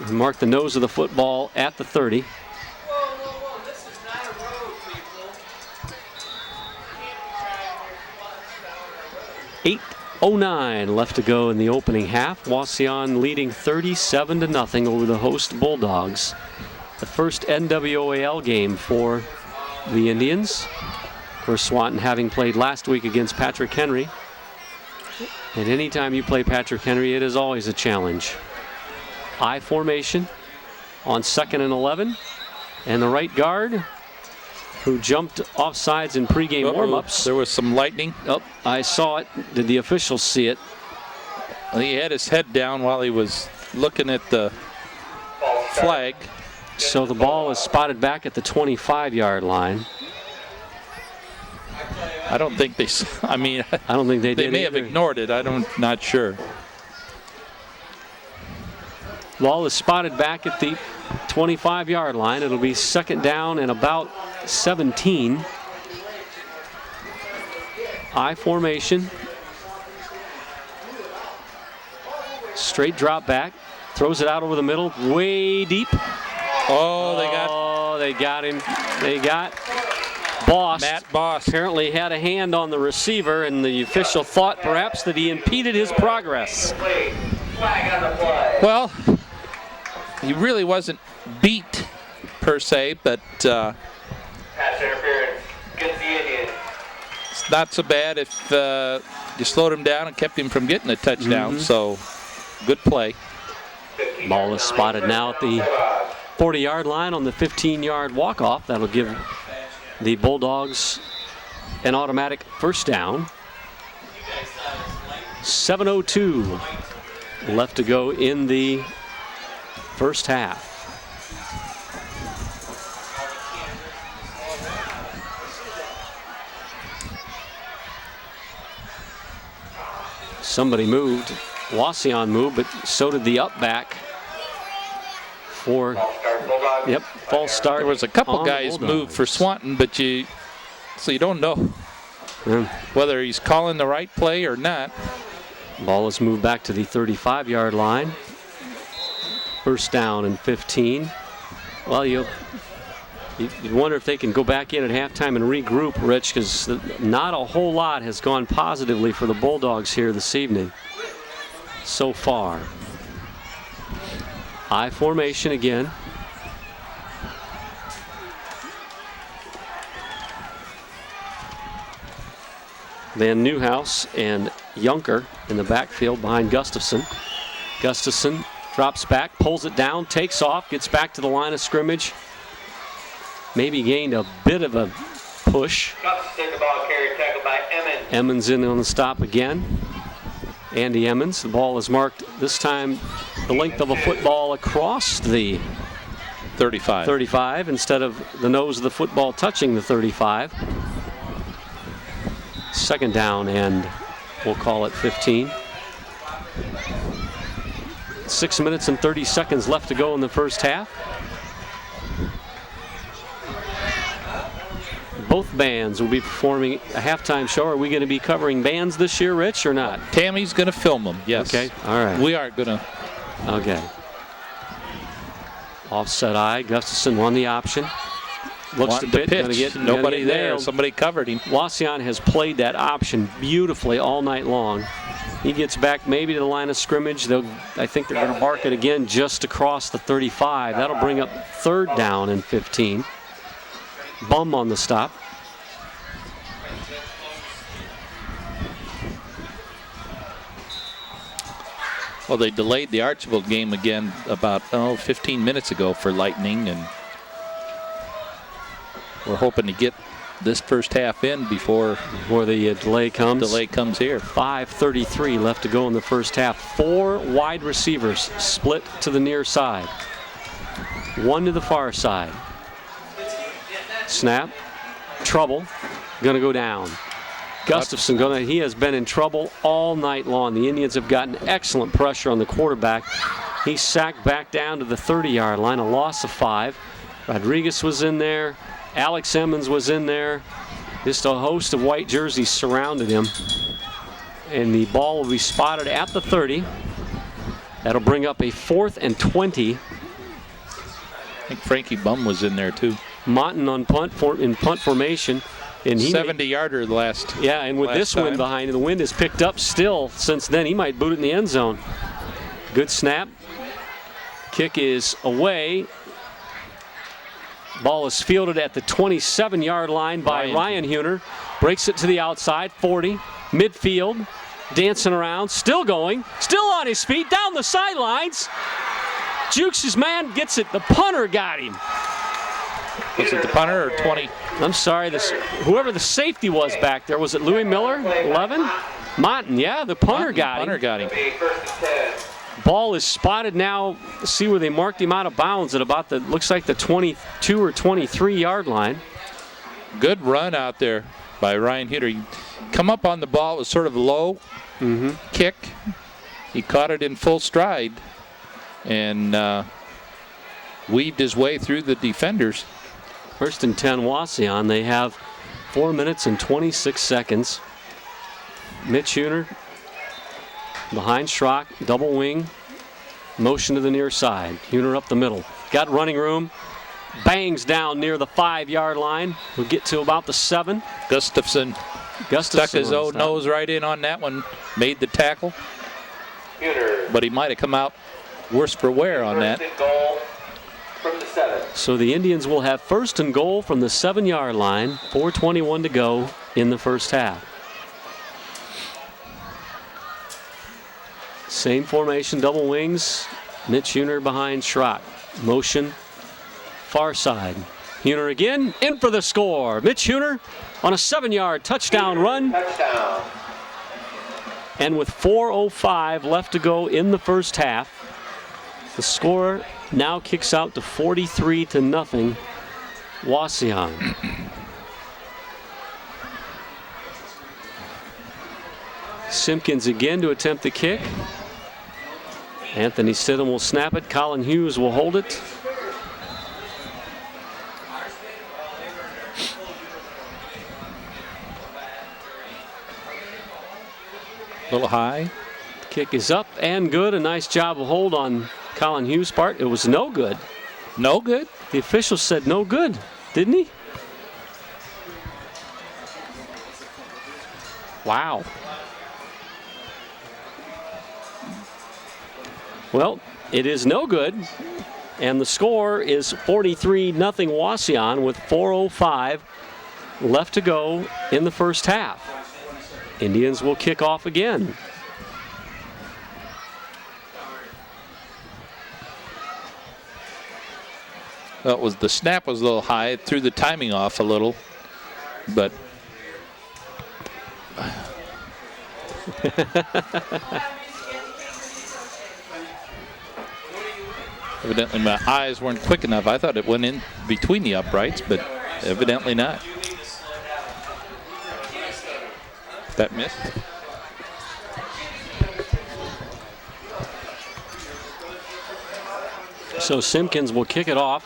Mark the nose of the football at the 30.
This is not a road, people.
8:09 left to go in the opening half. Wauseon leading 37-0 over the host Bulldogs. The first NWOAL game for the Indians. Of course, Swanton having played last week against Patrick Henry. And anytime you play Patrick Henry, it is always a challenge. I formation on 2nd and 11. And the right guard, who jumped offsides in pregame warm-ups.
There was some lightning.
Oh, I saw it. Did the officials see it?
He had his head down while he was looking at the flag.
So the ball is spotted back at the 25-yard line.
I don't think they. I mean,
I don't think they did.
They may have ignored it. Not sure.
Ball is spotted back at the 25-yard line. It'll be 2nd down and about 17. I formation. Straight drop back. Throws it out over the middle, way deep.
Oh,
they got him. They got Boss.
Matt Boss.
Apparently had a hand on the receiver, and the official thought perhaps that he impeded his progress.
Well, he really wasn't beat per se, but
Pass interference against the Indians.
it's not so bad if you slowed him down and kept him from getting a touchdown. So good play.
Ball is spotted now at the 40-yard line on the 15-yard walk-off. That'll give the Bulldogs an automatic first down. 7:02 left to go in the first half. Somebody moved. Wauseon moved, but so did the up back for, yep, false start.
There was a couple guys moved for Swanton, but so you don't know whether he's calling the right play or not.
Ball is moved back to the 35-yard line. First down and 15. Well, you'd wonder if they can go back in at halftime and regroup, Rich, because not a whole lot has gone positively for the Bulldogs here this evening so far. I formation again. Van Newhouse and Junker in the backfield behind Gustafson. Gustafson drops back, pulls it down, takes off, gets back to the line of scrimmage. Maybe gained a bit of a push.
Gustafson, the ball carrier, tackled by Emmons.
Emmons in on the stop again. Andy Emmons. The ball is marked this time the length of a football across the 35 instead of the nose of the football touching the 35. Second down, and we'll call it 15. 6 minutes and 30 seconds left to go in the first half. Both bands will be performing a halftime show. Are we going to be covering bands this year, Rich, or not?
Tammy's going to film them, yes.
Okay, all right.
We aren't going to.
Okay. Offset eye. Gustafson won the option. Looks to pitch.
Nobody there. Somebody covered him.
Wauseon has played that option beautifully all night long. He gets back maybe to the line of scrimmage. I think they're going to mark it again just across the 35. That'll bring up third down and 15. Bum on the stop.
Well, they delayed the Archibald game again about 15 minutes ago for lightning, and we're hoping to get this first half in before
the delay comes.
Delay comes here.
5:33 left to go in the first half. 4 wide receivers split to the near side. 1 to the far side. Snap. Trouble. Going to go down. Gustafson he has been in trouble all night long. The Indians have gotten excellent pressure on the quarterback. He's sacked back down to the 30-yard line, a loss of 5. Rodriguez was in there. Alex Emmons was in there. Just a host of white jerseys surrounded him. And the ball will be spotted at the 30. That'll bring up a 4th and 20.
I think Frankie Bum was in there too.
Monton on in punt formation. And
70-yarder last.
Yeah, and with this wind behind him, the wind has picked up still since then. He might boot it in the end zone. Good snap. Kick is away. Ball is fielded at the 27-yard line by Ryan Huner. Breaks it to the outside, 40. Midfield, dancing around, still going, still on his feet, down the sidelines. Jukes' man gets it. The punter got him.
Was it the punter or 20?
I'm sorry, whoever the safety was back there, was it Louis Miller, 11? Monton, yeah, the punter got him. Ball is spotted now. See where they marked him out of bounds at about looks like the 22 or 23-yard line.
Good run out there by Ryan Huter. He come up on the ball, it was sort of low kick. He caught it in full stride and weaved his way through the defenders.
First and 10 Wauseon. They have 4 minutes and 26 seconds. Mitch Huner behind Schrock, double wing, motion to the near side. Huner up the middle. Got running room. Bangs down near the 5-yard line. We'll get to about the 7.
Gustafson stuck his own nose right in on that one. Made the tackle. But he might have come out worse for wear on that.
From the 7.
So the Indians will have first and goal from the 7-yard line. 4:21 to go in the first half. Same formation, double wings. Mitch Huner behind Schrock. Motion, far side. Huner again, in for the score. Mitch Huner on a 7-yard touchdown run.
Touchdown.
And with 4:05 left to go in the first half, the score now kicks out to 43-0, Wauseon. Simpkins again to attempt the kick. Anthony Stidham will snap it. Colin Hughes will hold it.
A little high.
Kick is up and good. A nice job of hold on Colin Hughes' part. It was no good.
No good?
The official said no good, didn't he? Wow. Well, it is no good. And the score is 43-0 Wauseon with 4:05 left to go in the first half. Indians will kick off again.
Well, the snap was a little high. It threw the timing off a little, but evidently my eyes weren't quick enough. I thought it went in between the uprights, but evidently not. That missed.
So Simpkins will kick it off.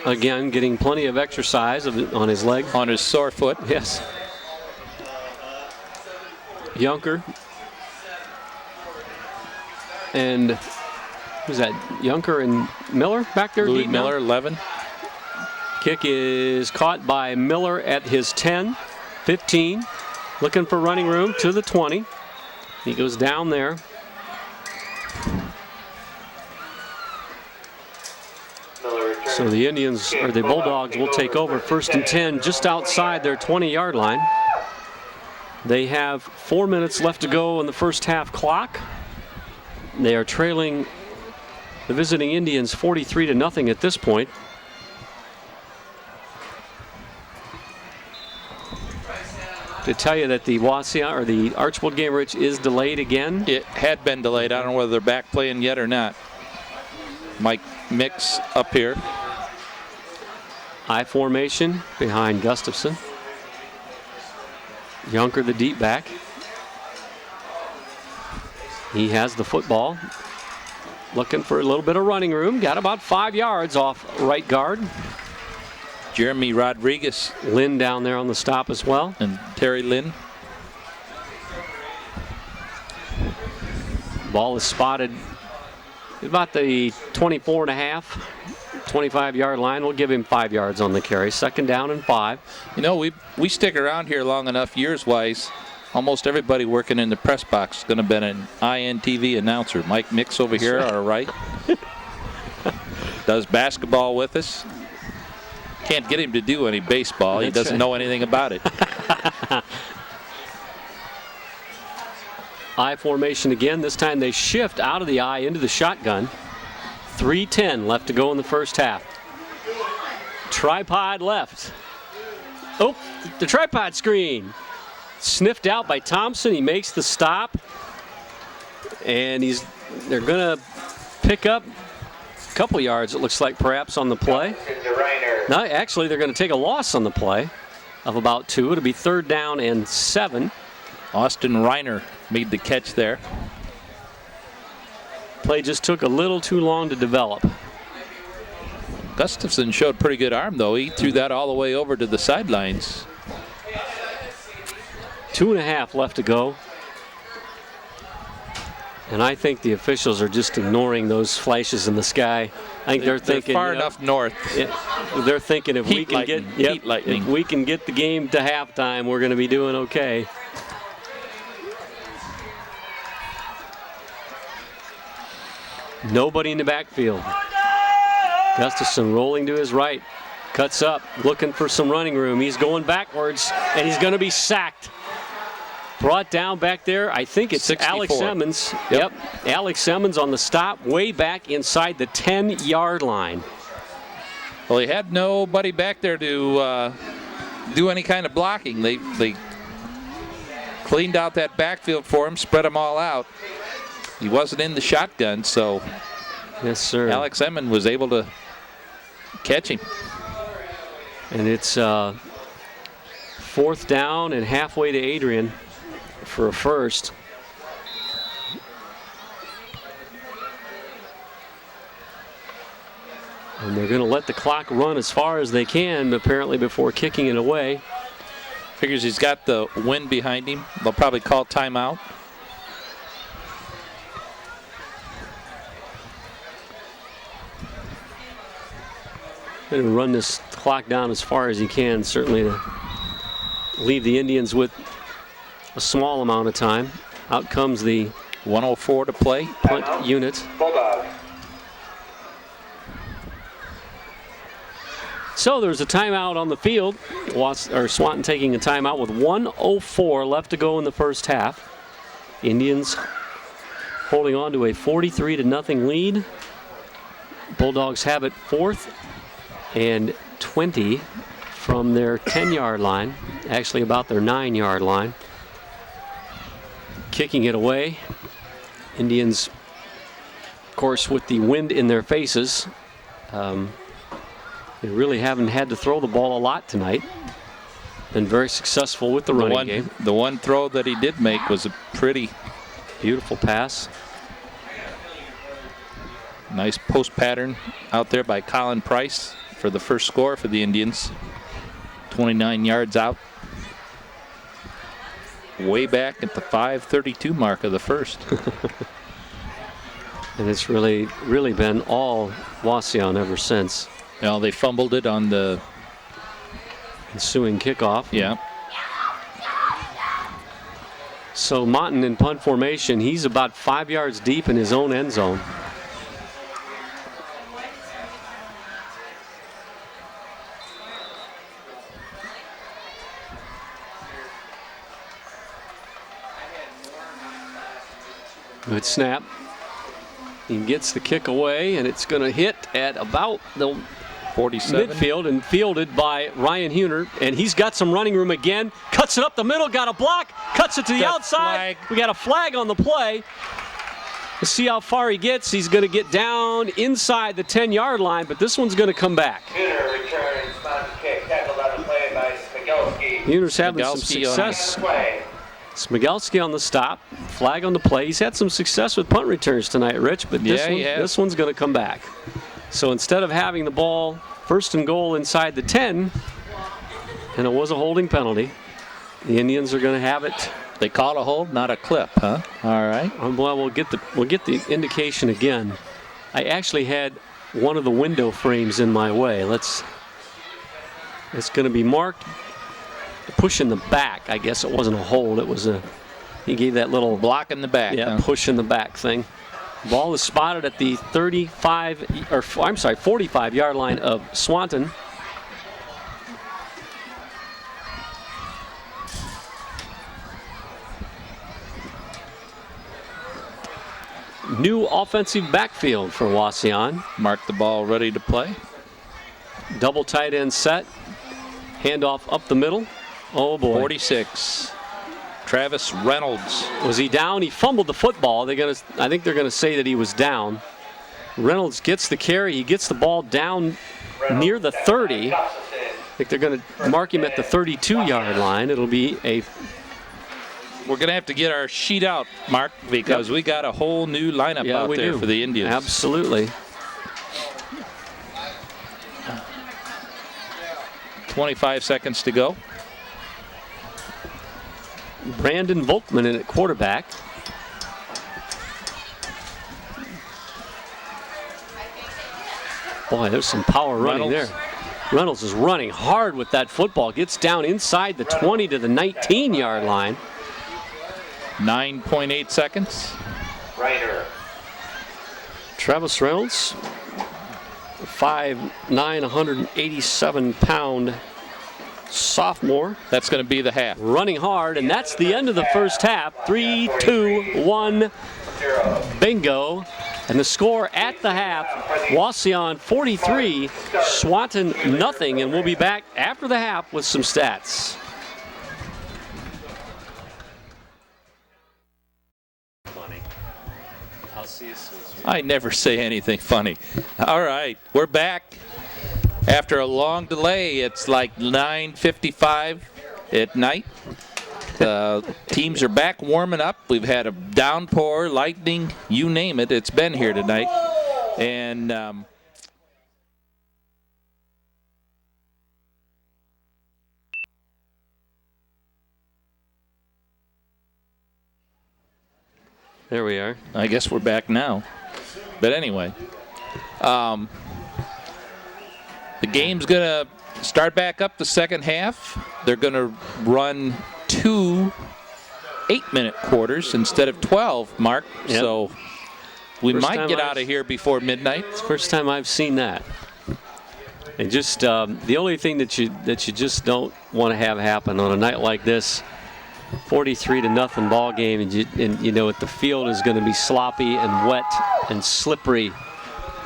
Again, getting plenty of exercise on his leg.
On his sore foot.
Yes. Junker. And who's that? Junker and Miller back there?
Louis
deep now?
Miller, 11.
Kick is caught by Miller at his 10, 15. Looking for running room to the 20. He goes down there. So the Indians, or the Bulldogs, will take over 1st and 10 just outside their 20-yard line. They have 4 minutes left to go in the first half clock. They are trailing the visiting Indians 43-0 at this point. To tell you that the Wauseon or the Archbold game, Rich, is delayed again.
It had been delayed. I don't know whether they're back playing yet or not. Mike Mix up here.
I formation behind Gustafson. Junker, the deep back. He has the football. Looking for a little bit of running room. Got about 5 yards off right guard.
Jeremy Rodriguez.
Lynn down there on the stop as well.
And Terry Lynn.
Ball is spotted about the 24.5, 25-yard line. We'll give him 5 yards on the carry. 2nd down and 5.
You know, we stick around here long enough years-wise. Almost everybody working in the press box is going to be an INTV announcer. Mike Mix over here,
right.
on our right. Does basketball with us. Can't get him to do any baseball. He doesn't know anything about it.
I formation again. This time they shift out of the I into the shotgun. 3:10 left to go in the first half. Tripod left. Oh, the tripod screen. Sniffed out by Thompson. He makes the stop. And they're going to pick up a couple yards, it looks like, perhaps on the play. No, actually, they're going to take a loss on the play of about 2. It'll be 3rd down and 7.
Austin Reiner made the catch there.
Play just took a little too long to develop.
Gustafson showed pretty good arm, though. He threw that all the way over to the sidelines.
2.5 left to go. And I think the officials are just ignoring those flashes in the sky. I think they're thinking
far enough north.
They're thinking if we can get
heat lightning.
if we can get the game to halftime, we're going to be doing okay. Nobody in the backfield. Gustafson rolling to his right. Cuts up, looking for some running room. He's going backwards, and he's going to be sacked. Brought down back there, I think it's
64.
Alex Emmons. Yep, Alex Emmons on the stop, way back inside the 10-yard line.
Well, he had nobody back there to do any kind of blocking. They cleaned out that backfield for him, spread them all out. He wasn't in the shotgun, so
yes, sir.
Alex Emmond was able to catch him.
And it's 4th down and halfway to Adrian for a first. And they're going to let the clock run as far as they can, apparently, before kicking it away.
Figures he's got the wind behind him. They'll probably call timeout.
Going to run this clock down as far as he can, certainly to leave the Indians with a small amount of time. Out comes the
1:04 to play.
punt unit.
Bulldogs.
So there's a timeout on the field. Swanton taking a timeout with 1:04 left to go in the first half. Indians holding on to a 43-0 lead. Bulldogs have it 4th and 20 from their 10-yard line, actually about their 9-yard line. Kicking it away. Indians, of course, with the wind in their faces. They really haven't had to throw the ball a lot tonight. Been very successful with the running game.
The one throw that he did make was a pretty
beautiful pass.
Nice post pattern out there by Colin Price for the first score for the Indians. 29 yards out. Way back at the 5:32 mark of the first.
And it's really been all Wauseon ever since.
Well, they fumbled it on the
ensuing kickoff.
Yeah.
So Monton in punt formation, he's about 5 yards deep in his own end zone. Good snap. He gets the kick away, and it's going to hit at about the
47
midfield and fielded by Ryan Huner. And he's got some running room again. Cuts it up the middle, got a block, cuts it to the outside.
Flag.
We got a flag on the play. Let's see how far he gets. He's going to get down inside the 10-yard line, but this one's going to come back.
Huner returns on kick, tackled on the play by Smigelski.
Huner's having some
Smigelski
success.
Play.
Smigelski on the stop, flag on the play. He's had some success with punt returns tonight, Rich, but this one's going to come back. So instead of having the ball 1st and goal inside the 10, and it was a holding penalty, the Indians are going to have it.
They call a hold, not a clip, huh? All right.
Well, we'll get the indication again. I actually had one of the window frames in my way. It's going to be marked. Push in the back. I guess it wasn't a hold. It was he gave that little
block in the back.
Yeah,
huh?
push in the back thing. Ball is spotted at the 45-yard line of Swanton. New offensive backfield for Wauseon.
Mark the ball ready to play.
Double tight end set. Handoff up the middle. Oh boy.
46. Travis Reynolds.
Was he down? He fumbled the football. I think they're gonna say that he was down. Reynolds gets the carry. He gets the ball down near the 30. I think they're gonna mark him at the 32-yard line. It'll be a.
We're gonna have to get our sheet out, Mark, because we got a whole new lineup out there for the Indians.
Absolutely.
25 seconds to go.
Brandon Volkman in at quarterback. Boy, there's some power running there. Reynolds is running hard with that football. Gets down inside the 20 to the 19-yard line.
9.8 seconds.
Reiner.
Travis Reynolds, 5'9", 187-pound sophomore.
That's going to be the half.
Running hard, and that's the end of the first half. 3, 2, 1, bingo. And the score at the half, Wauseon 43, Swanton nothing, and we'll be back after the half with some stats. Funny. I'll see you soon.
I never say anything funny. All right, we're back. After a long delay, it's like 9:55 at night. The teams are back warming up. We've had a downpour, lightning, you name it. It's been here tonight. And
there we are.
I guess we're back now. But anyway, the game's going to start back up the second half. They're going to run 2 8-minute quarters instead of 12, Mark.
Yep.
So we
First
might get out of here before midnight.
It's the first time I've seen that. And just the only thing that you just don't want to have happen on a night like this, 43-0 ball game, and you know the field is going to be sloppy and wet and slippery,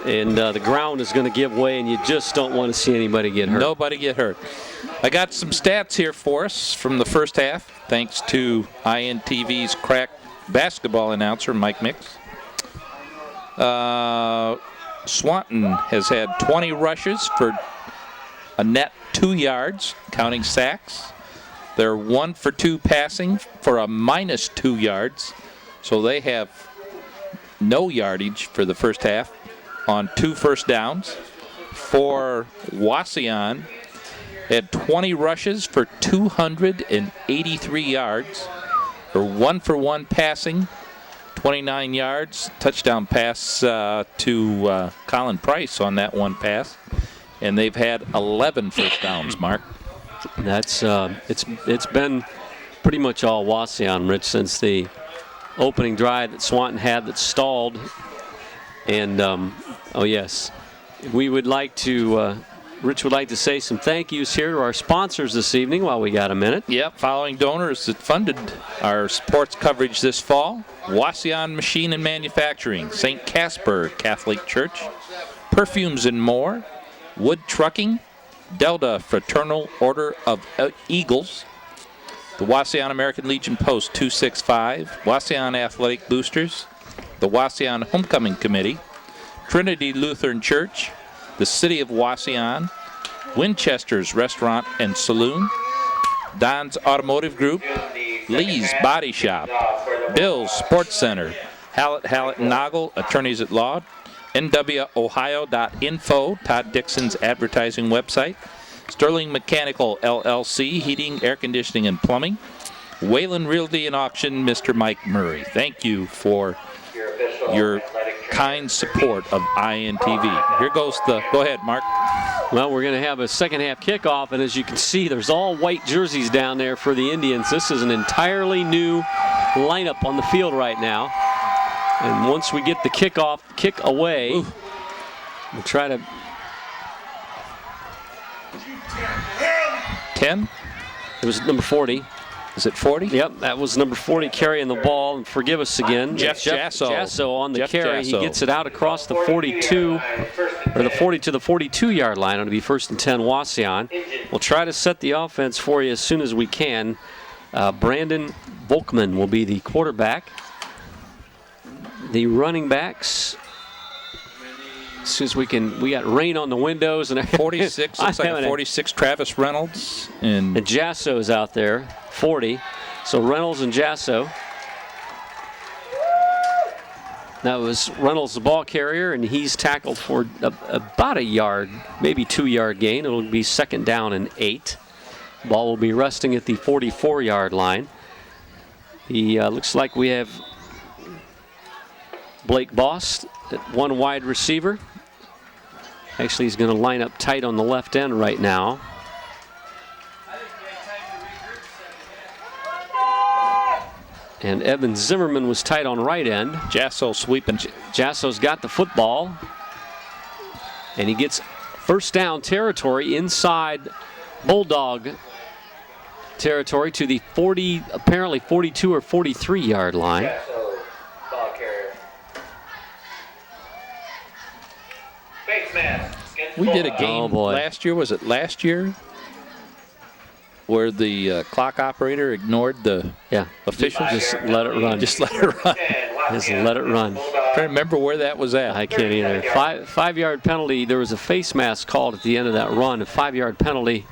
and the ground is going to give way, and you just don't want to see anybody get hurt.
Nobody get hurt. I got some stats here for us from the first half, thanks to INTV's crack basketball announcer, Mike Mix. Swanton has had 20 rushes for a net 2 yards, counting sacks. They're 1 for 2 passing for a minus 2 yards. So they have no yardage for the first half on 2 first downs. For Wauseon, had 20 rushes for 283 yards, or 1 for 1 passing, 29 yards, touchdown pass to Colin Price on that one pass, and they've had 11 first downs, Mark.
That's it's been pretty much all Wauseon, Rich, since the opening drive that Swanton had that stalled. And oh yes, we would like to. Rich would like to say some thank yous here to our sponsors this evening while we got a minute.
Yep, following donors that funded our sports coverage this fall: Wauseon Machine and Manufacturing, St. Casper Catholic Church, Perfumes and More, Wood Trucking, Delta Fraternal Order of Eagles, the Wauseon American Legion Post 265, Wauseon Athletic Boosters, the Wauseon Homecoming Committee, Trinity Lutheran Church, the City of Wauseon, Winchester's Restaurant and Saloon, Don's Automotive Group, Lee's Body Shop, Bill's Sports Center, Hallett Noggle, Attorneys at Law, nwohio.info, Todd Dixon's advertising website, Sterling Mechanical LLC, Heating, Air Conditioning, and Plumbing, Wayland Realty and Auction, Mr. Mike Murray. Thank you for your kind support of INTV. Here goes go ahead, Mark.
Well, we're going to have a second half kickoff, and as you can see, there's all white jerseys down there for the Indians. This is an entirely new lineup on the field right now. And once we get the kick away, we'll try to.
10?
It was number 40.
Is it 40?
Yep, that was number 40 carrying the ball. And forgive us again.
Jeff
Jasso on the
Jeff
carry.
Jasso.
He gets it out across the 42, or the 40 to the 42-yard line. It'll be 1st and 10 Wauseon. We'll try to set the offense for you as soon as we can. Brandon Volkman will be the quarterback. The running backs, as soon as we got rain on the windows and
46, looks like a 46, Travis Reynolds. And
Jasso's out there, 40. So Reynolds and Jasso. That was Reynolds, the ball carrier, and he's tackled for about a yard, maybe 2-yard gain. It'll be 2nd down and 8. Ball will be resting at the 44-yard line. Looks like we have Blake Boss at one wide receiver. Actually, he's going to line up tight on the left end right now. And Evan Zimmerman was tight on right end.
Jasso sweeping.
Jasso's got the football. And he gets first down territory inside Bulldog territory to the apparently 42 or 43-yard line.
We did a game last year. Was it last year? Where the clock operator ignored the officials?
Just let it run.
Just let it run.
Just let it run.
I'm trying to remember where that was at.
I can't either. Five-yard penalty. There was a face mask called at the end of that run. A 5-yard penalty.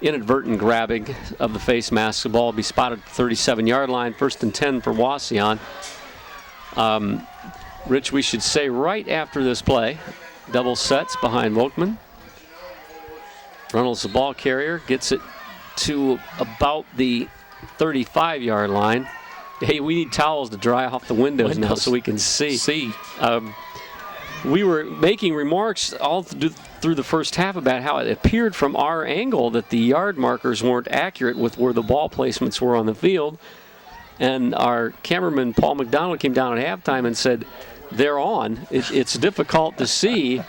Inadvertent grabbing of the face mask. The ball will be spotted at the 37-yard line. 1st and 10 for Wauseon. Rich, we should say right after this play, double sets behind Volkman. Reynolds, the ball carrier, gets it to about the 35-yard line. Hey, we need towels to dry off the windows now so we can see. We were making remarks all through the first half about how it appeared from our angle that the yard markers weren't accurate with where the ball placements were on the field. And our cameraman, Paul McDonald, came down at halftime and said, they're on. It's difficult to see.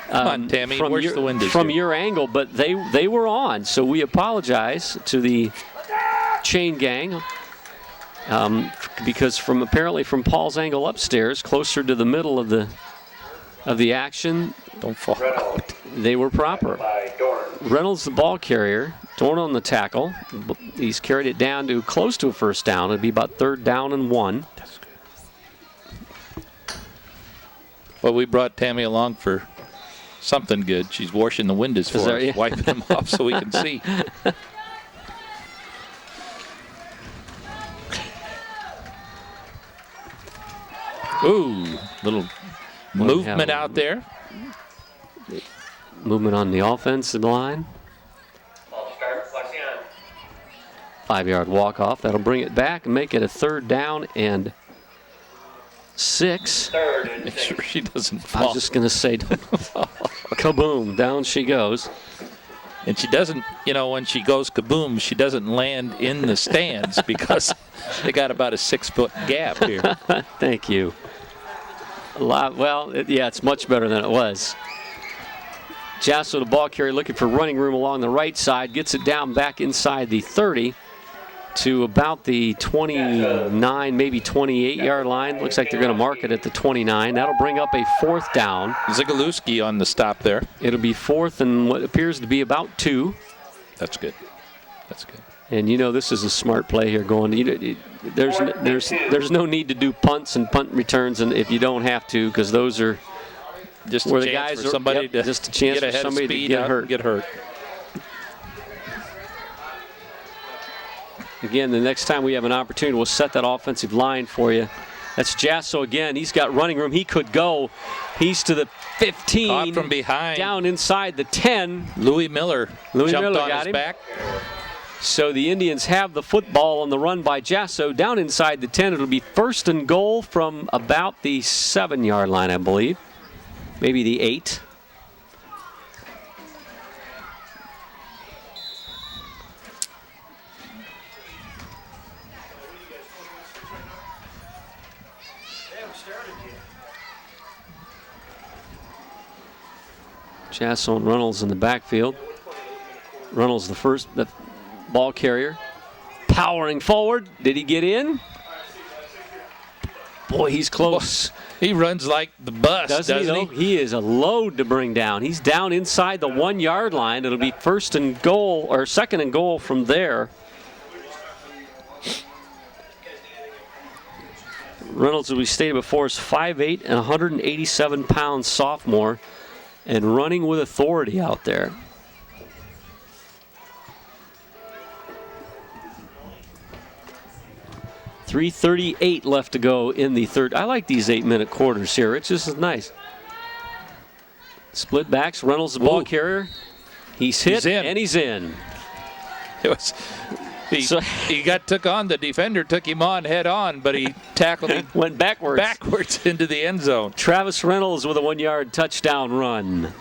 Come on, Tammy, where's the windows
from your angle, but they were on. So we apologize to the chain gang because apparently from Paul's angle upstairs, closer to the middle of the action,
don't fall out.
They were proper. Reynolds, the ball carrier, Dorn on the tackle. He's carried it down to close to a first down. It'd be about 3rd down and 1.
That's good. Well, we brought Tammy along for something good. She's washing the windows for us, wiping them off so we can see. Ooh, little movement out there.
Movement on the offensive line. 5-yard walk-off. That'll bring it back and make it a 3rd down and 6.
Make sure she doesn't fall.
I was just going to say, kaboom, down she goes.
And she doesn't, when she goes kaboom, she doesn't land in the stands because they got about a 6-foot gap here.
Thank you. It's much better than it was. Jasso, the ball carrier, looking for running room along the right side, gets it down back inside the 30 to about the 29, maybe 28-yard line. Looks like they're going to mark it at the 29. That'll bring up a 4th down.
Zigalewski on the stop there.
It'll be 4th and what appears to be about 2.
That's good. That's good.
And this is a smart play here going. There's no need to do punts and punt returns, and if you don't have to, because those are
just
where
a
the
chance
guys
for somebody to
just a chance
get ahead
for somebody
of speed
to get hurt. Again, the next time we have an opportunity, we'll set that offensive line for you. That's Jasso again. He's got running room. He could go. He's to the 15.
Caught from behind.
Down inside the 10.
Louis Miller jumped on his back.
So the Indians have the football on the run by Jasso. Down inside the 10. It'll be 1st and goal from about the 7-yard line, I believe. Maybe the 8. Jasso and Reynolds in the backfield. Reynolds the ball carrier. Powering forward. Did he get in? Boy, he's close.
He runs like the bus, doesn't he?
He is a load to bring down. He's down inside the 1-yard line. It'll be 1st and goal, or 2nd and goal from there. Reynolds, as we stated before, is 5'8" and 187-pound sophomore, and running with authority out there. .338 left to go in the 3rd. I like these 8-minute quarters here. It's just nice. Split backs. Reynolds, the ball carrier. He's hit and he's in.
It was. He took on the defender, took him on head on, but he tackled him.
Went backwards
into the end zone.
Travis Reynolds with a 1-yard touchdown run.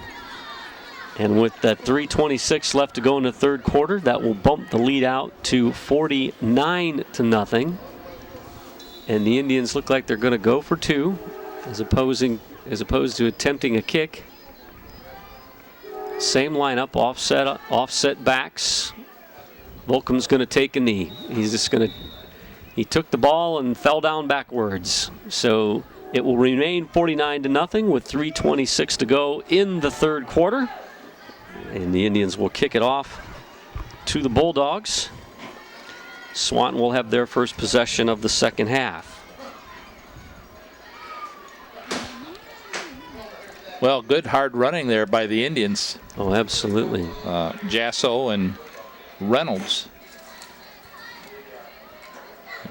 And with that 3:26 left to go in the 3rd quarter, that will bump the lead out to 49-0. And the Indians look like they're going to go for 2, as opposed to attempting a kick. Same lineup, offset backs. Volkom's going to take a knee. He took the ball and fell down backwards. So It will remain 49-0 with 3:26 to go in the third quarter. And the Indians will kick it off to the Bulldogs. Swanton will have their first possession of the second half.
Well, good hard running there by the Indians.
Oh, absolutely.
Jasso and Reynolds.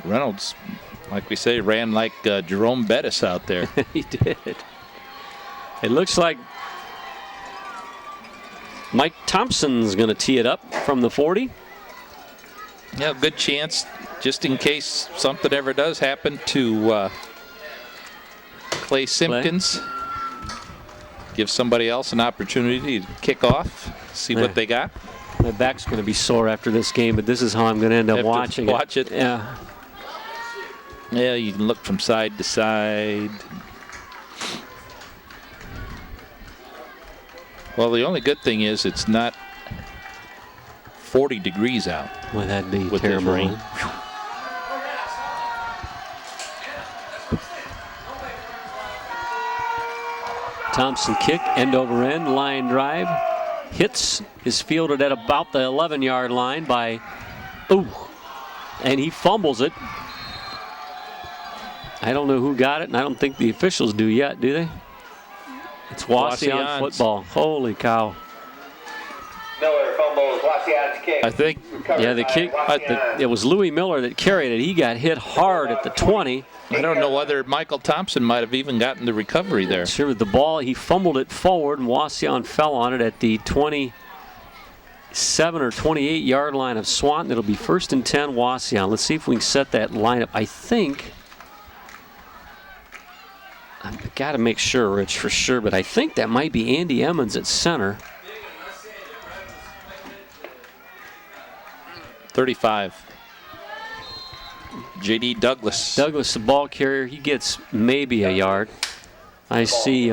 Reynolds, like we say, ran like Jerome Bettis out there.
He did. It looks like Mike Thompson's going to tee it up from the 40.
Yeah, good chance, just in case something ever does happen to Clay Simpkins. Give somebody else an opportunity to kick off, see what they got.
My back's going to be sore after this game, but this is how I'm going to end up watching
watch it.
Yeah.
Yeah, you can look from side to side. Well, the only good thing is it's not 40 degrees out.
Well, that'd be
with
terrible.
This rain.
Thompson kick, end over end, line drive. Hits, is fielded at about the 11-yard line by, and he fumbles it. I don't know who got it, and I don't think the officials do yet, do they? It's Wauseon football. Holy cow.
Miller fumbles Wauseon's kick.
I think,
yeah, the kick, it was Louis Miller that carried it. He got hit hard at the 20.
I don't know whether Michael Thompson might have even gotten the recovery there.
Sure, with the ball, he fumbled it forward, and Wauseon fell on it at the 27 or 28-yard line of Swanton. It'll be 1st and 10, Wauseon. Let's see if we can set that lineup. I think, I've got to make sure, Rich, for sure, but I think that might be Andy Emmons at center.
35. J.D. Douglas.
Douglas, the ball carrier, he gets maybe a yard. I see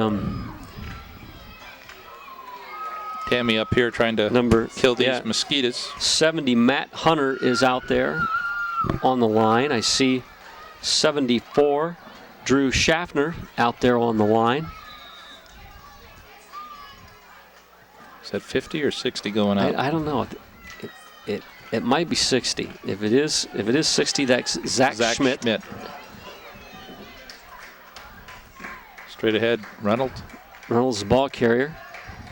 Tammy up here trying to kill these mosquitoes.
70, Matt Hunter is out there on the line. I see 74, Drew Schaffner out there on the line.
Is that 50 or 60 going out?
I don't know. It might be 60. If it is 60, that's Zach Schmidt.
Straight ahead, Reynolds.
Reynolds, the ball carrier.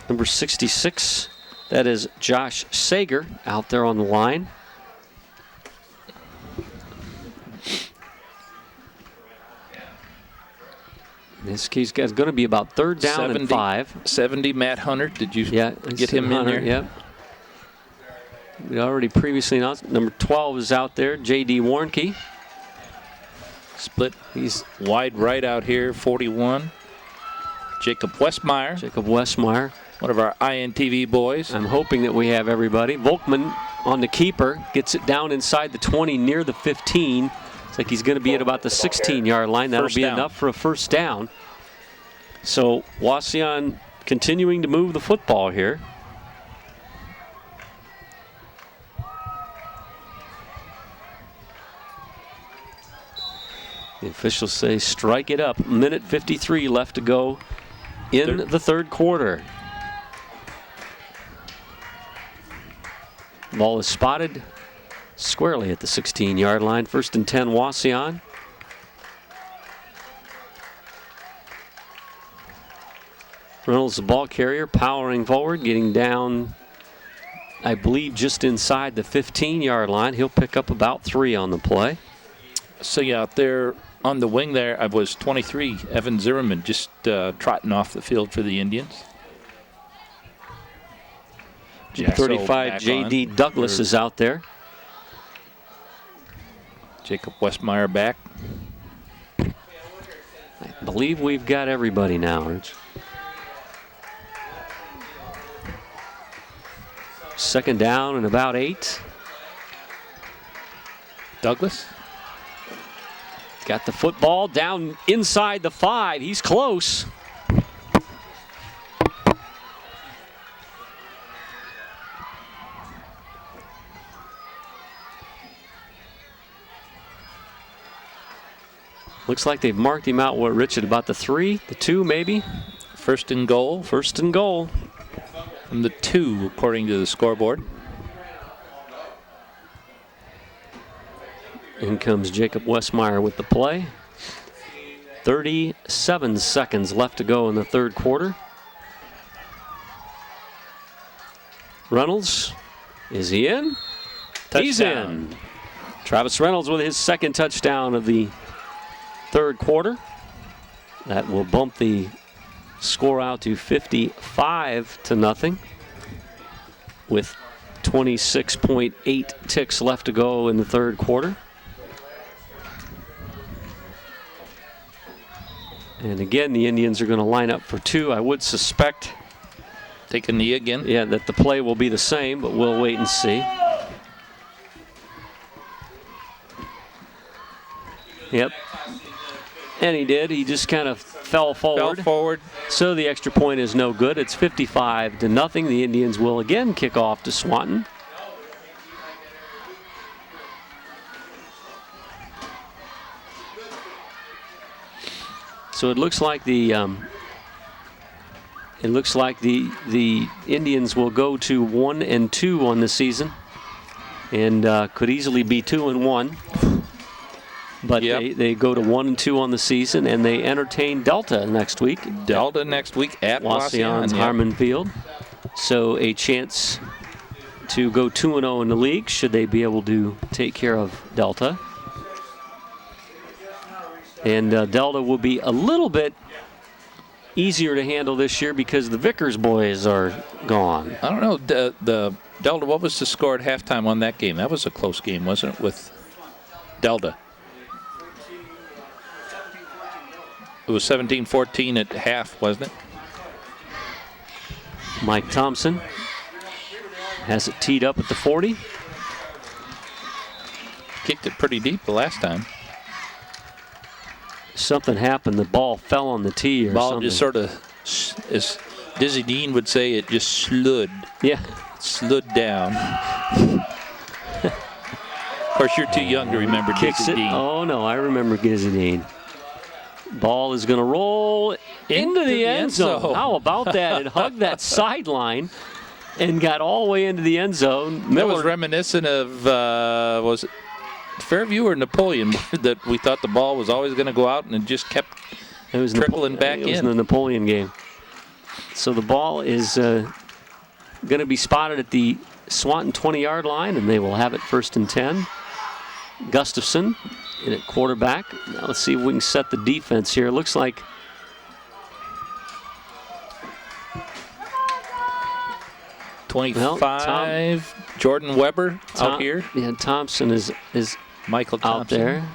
Number 66, that is Josh Sager out there on the line. In this case, it's going to be about 3rd down and 5.
70, Matt Hunter. Did you get him
Hunter,
in there?
Yep. We already previously announced. Number 12 is out there, J.D. Warnke.
Split. He's wide right out here, 41. Jacob Westmeyer.
Jacob Westmeyer.
One of our INTV boys.
I'm hoping that we have everybody. Volkman on the keeper. Gets it down inside the 20 near the 15. It's like he's going to be at about the 16-yard line. That'll be enough for a first down. So Wauseon continuing to move the football here. The officials say strike it up. Minute 53 left to go in the third quarter. Ball is spotted squarely at the 16-yard line. 1st and 10, Wauseon. Reynolds, the ball carrier, powering forward, getting down, I believe, just inside the 15-yard line. He'll pick up about 3 on the play.
So out there on the wing there, I was 23, Evan Zimmerman, just trotting off the field for the Indians.
35, J.D. Douglas is out there.
Jacob Westmeyer back.
I believe we've got everybody now, Rich. 2nd down and about 8.
Douglas.
Got the football down inside the 5. He's close. Looks like they've marked him out, what, Rich, at about the 3, the 2 maybe?
First and goal.
First and goal.
From the 2, according to the scoreboard.
In comes Jacob Westmeyer with the play. 37 seconds left to go in the third quarter. Reynolds, is he in? He's
Touchdown.
in. Travis Reynolds with his second touchdown of the third quarter. That will bump the score out to 55-0 with 26.8 ticks left to go in the third quarter. And again, the Indians are going to line up for 2. I would suspect,
Take a knee again.
yeah, that the play will be the same, but we'll wait and see. Yep. And he did. He just kind of fell forward.
Fell forward.
So the extra point is no good. It's 55-0. The Indians will again kick off to Swanton. So it looks like the Indians will go to 1-2 on the season, and could easily be 2-1. But
Yep.
they go to 1-2 on the season, and they entertain Delta next week.
Delta next week at
Wauseon's
Wauseon.
Harmon Field. So a chance to go 2-0 in the league should they be able to take care of Delta. And Delta will be a little bit easier to handle this year because the Vickers boys are gone.
I don't know, the Delta, what was the score at halftime on that game? That was a close game, wasn't it, with Delta? It was 17-14 at half, wasn't it?
Mike Thompson has it teed up at the 40.
Kicked it pretty deep the last time.
Something happened. The ball fell on the tee or
Ball
something.
just sort of, as Dizzy Dean would say, it just slid
Yeah.
down. Of course, you're too young to remember
Kicks
Dizzy
it.
Dean.
Oh, no, I remember Gizzadine. Ball is going to roll into the end zone. How about that? It hugged that sideline and got all the way into the end zone.
That was
Miller,
reminiscent of, was it Fairview or Napoleon, that we thought the ball was always going to go out and it just kept
it was
trickling back
it was
in.
the Napoleon game. So the ball is going to be spotted at the Swanton 20-yard line, and they will have it 1st and 10. Gustafson in at quarterback. Now let's see if we can set the defense here. It looks like
Jordan Weber out here.
Yeah, Thompson is
Michael
out
Thompson.
there.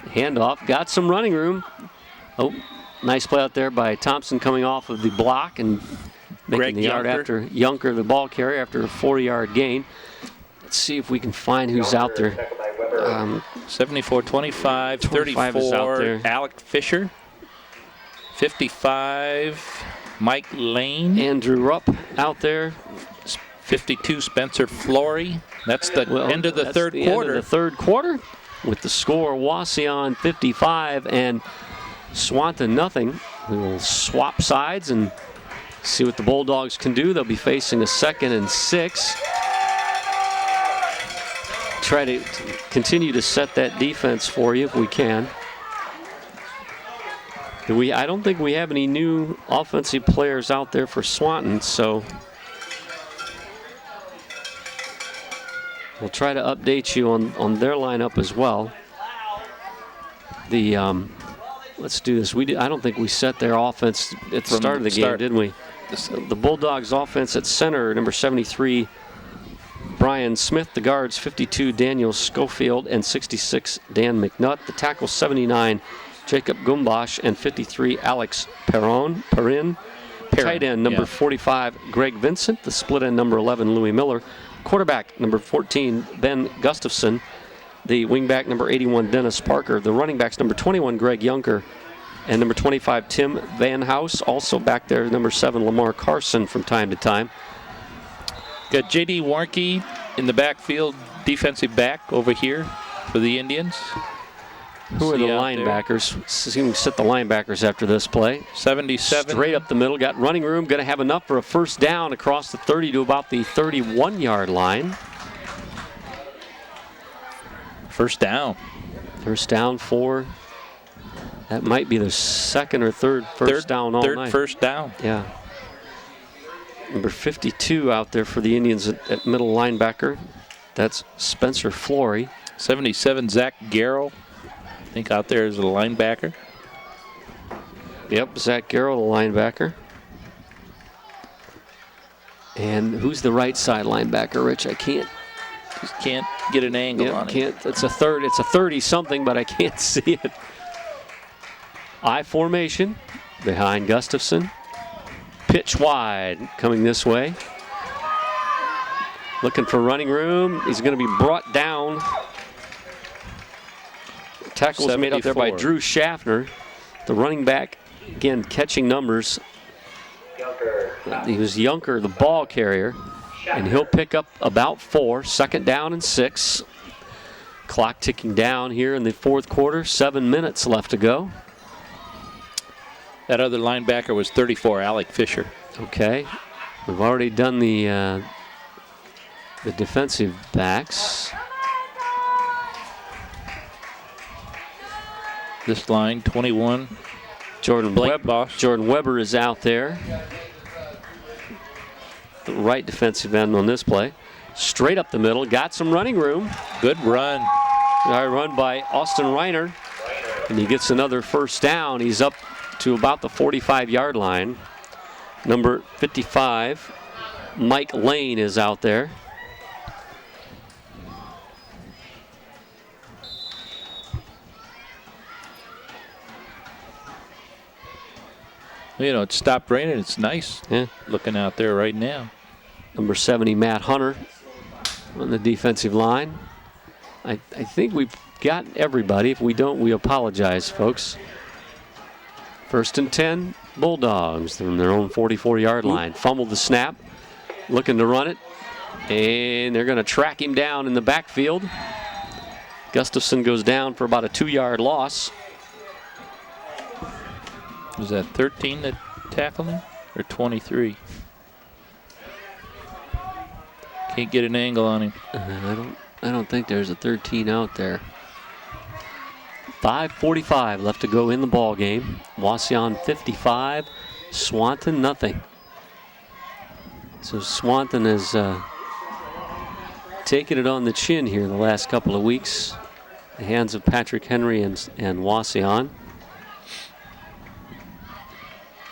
Handoff, got some running room. Oh, nice play out there by Thompson coming off of the block and making
Greg
the yard
Junker.
after Junker, the ball carrier, after a 40-yard gain. Let's see if we can find who's out there.
74-25,
25 is out
34,
there.
Alec Fisher. 55, Mike Lane.
Andrew Rupp out there.
52, Spencer Flory. That's the end of the
That's
third
the end
quarter.
of the third quarter with the score Wauseon 55 and Swanton nothing. We will swap sides and see what the Bulldogs can do. They'll be facing a 2nd and 6. Try to continue to set that defense for you if we can. I don't think we have any new offensive players out there for Swanton, so we'll try to update you on their lineup as well. Let's do this. I don't think we set their offense at the start of the game, did we? The Bulldogs offense at center, number 73, Brian Smith. The guards, 52, Daniel Schofield, and 66, Dan McNutt. The tackle, 79, Jacob Gumbosh, and 53, Alex Perrin. Tight end, number 45, Greg Vincent. The split end, number 11, Louis Miller. Quarterback, number 14, Ben Gustafson. The wingback, number 81, Dennis Parker. The running backs, number 21, Greg Junker. And number 25, Tim Van House. Also back there, number 7, Lamar Carson from time to time.
Got J.D. Warnke in the backfield, defensive back over here for the Indians.
Who are the
see out there.
linebackers? See we sit the linebackers after this play.
77.
Straight up the middle, got running room, going to have enough for a first down across the 30 to about the 31-yard line.
First down.
First down for, that might be the second or third first down all
third
night.
first down.
Yeah. Number 52 out there for the Indians at middle linebacker. That's Spencer Flory.
77, Zach Garrow. I think out there is a linebacker.
Yep, Zach Garrow, the linebacker. And who's the right side linebacker, Rich? I can't.
Just can't get an angle on it.
Can't. It's a 30-something, but I can't see it. I formation behind Gustafson. Pitch wide, coming this way. Looking for running room. He's going to be brought down. Tackle was made up there by
74.
Drew Schaffner. The running back, again, catching numbers. He was Yunker, the ball carrier. And he'll pick up about 4. Second down and 6. Clock ticking down here in the fourth quarter. 7 minutes left to go.
That other linebacker was 34, Alec Fisher.
Okay. We've already done the defensive backs.
This line, 21.
Jordan Weber is out there. The right defensive end on this play. Straight up the middle. Got some running room.
Good run.
Run by Austin Reiner. And he gets another first down. He's up to about the 45-yard line. Number 55, Mike Lane, is out there.
You know, it stopped raining. It's nice looking out there right now.
Number 70, Matt Hunter, on the defensive line. I think we've got everybody. If we don't, we apologize, folks. First and 10, Bulldogs from their own 44-yard line. Fumbled the snap, looking to run it, and they're going to track him down in the backfield. Gustafson goes down for about a 2-yard loss.
Was that 13 that tackled him, or 23? Can't get an angle on him.
I don't think there's a 13 out there. 5:45 left to go in the ball game. Wauseon 55, Swanton nothing. So Swanton has taken it on the chin here the last couple of weeks. The hands of Patrick Henry and Wauseon.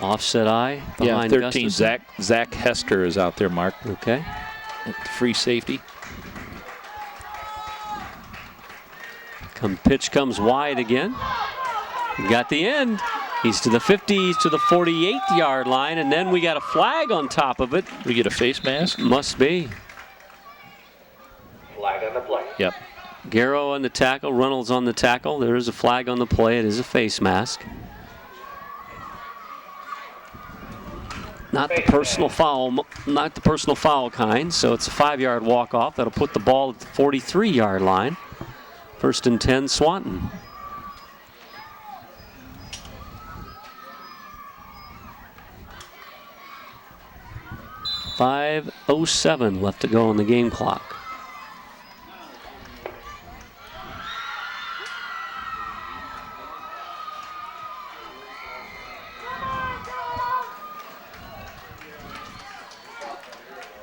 Offset eye behind
13.
Gustafson.
Zach Hester is out there, Mark.
Okay.
Free safety.
Pitch comes wide again. Got the end. He's to the 50, he's to the 48-yard line, and then we got a flag on top of it.
We get a face mask?
Must be.
Flag on the play.
Yep.
Garrow on the tackle, Reynolds on the tackle. There is a flag on the play. It is a face mask. Not the personal foul kind, so it's a 5-yard walk-off. That'll put the ball at the 43-yard line. First and 10, Swanton. .507 left to go on the game clock.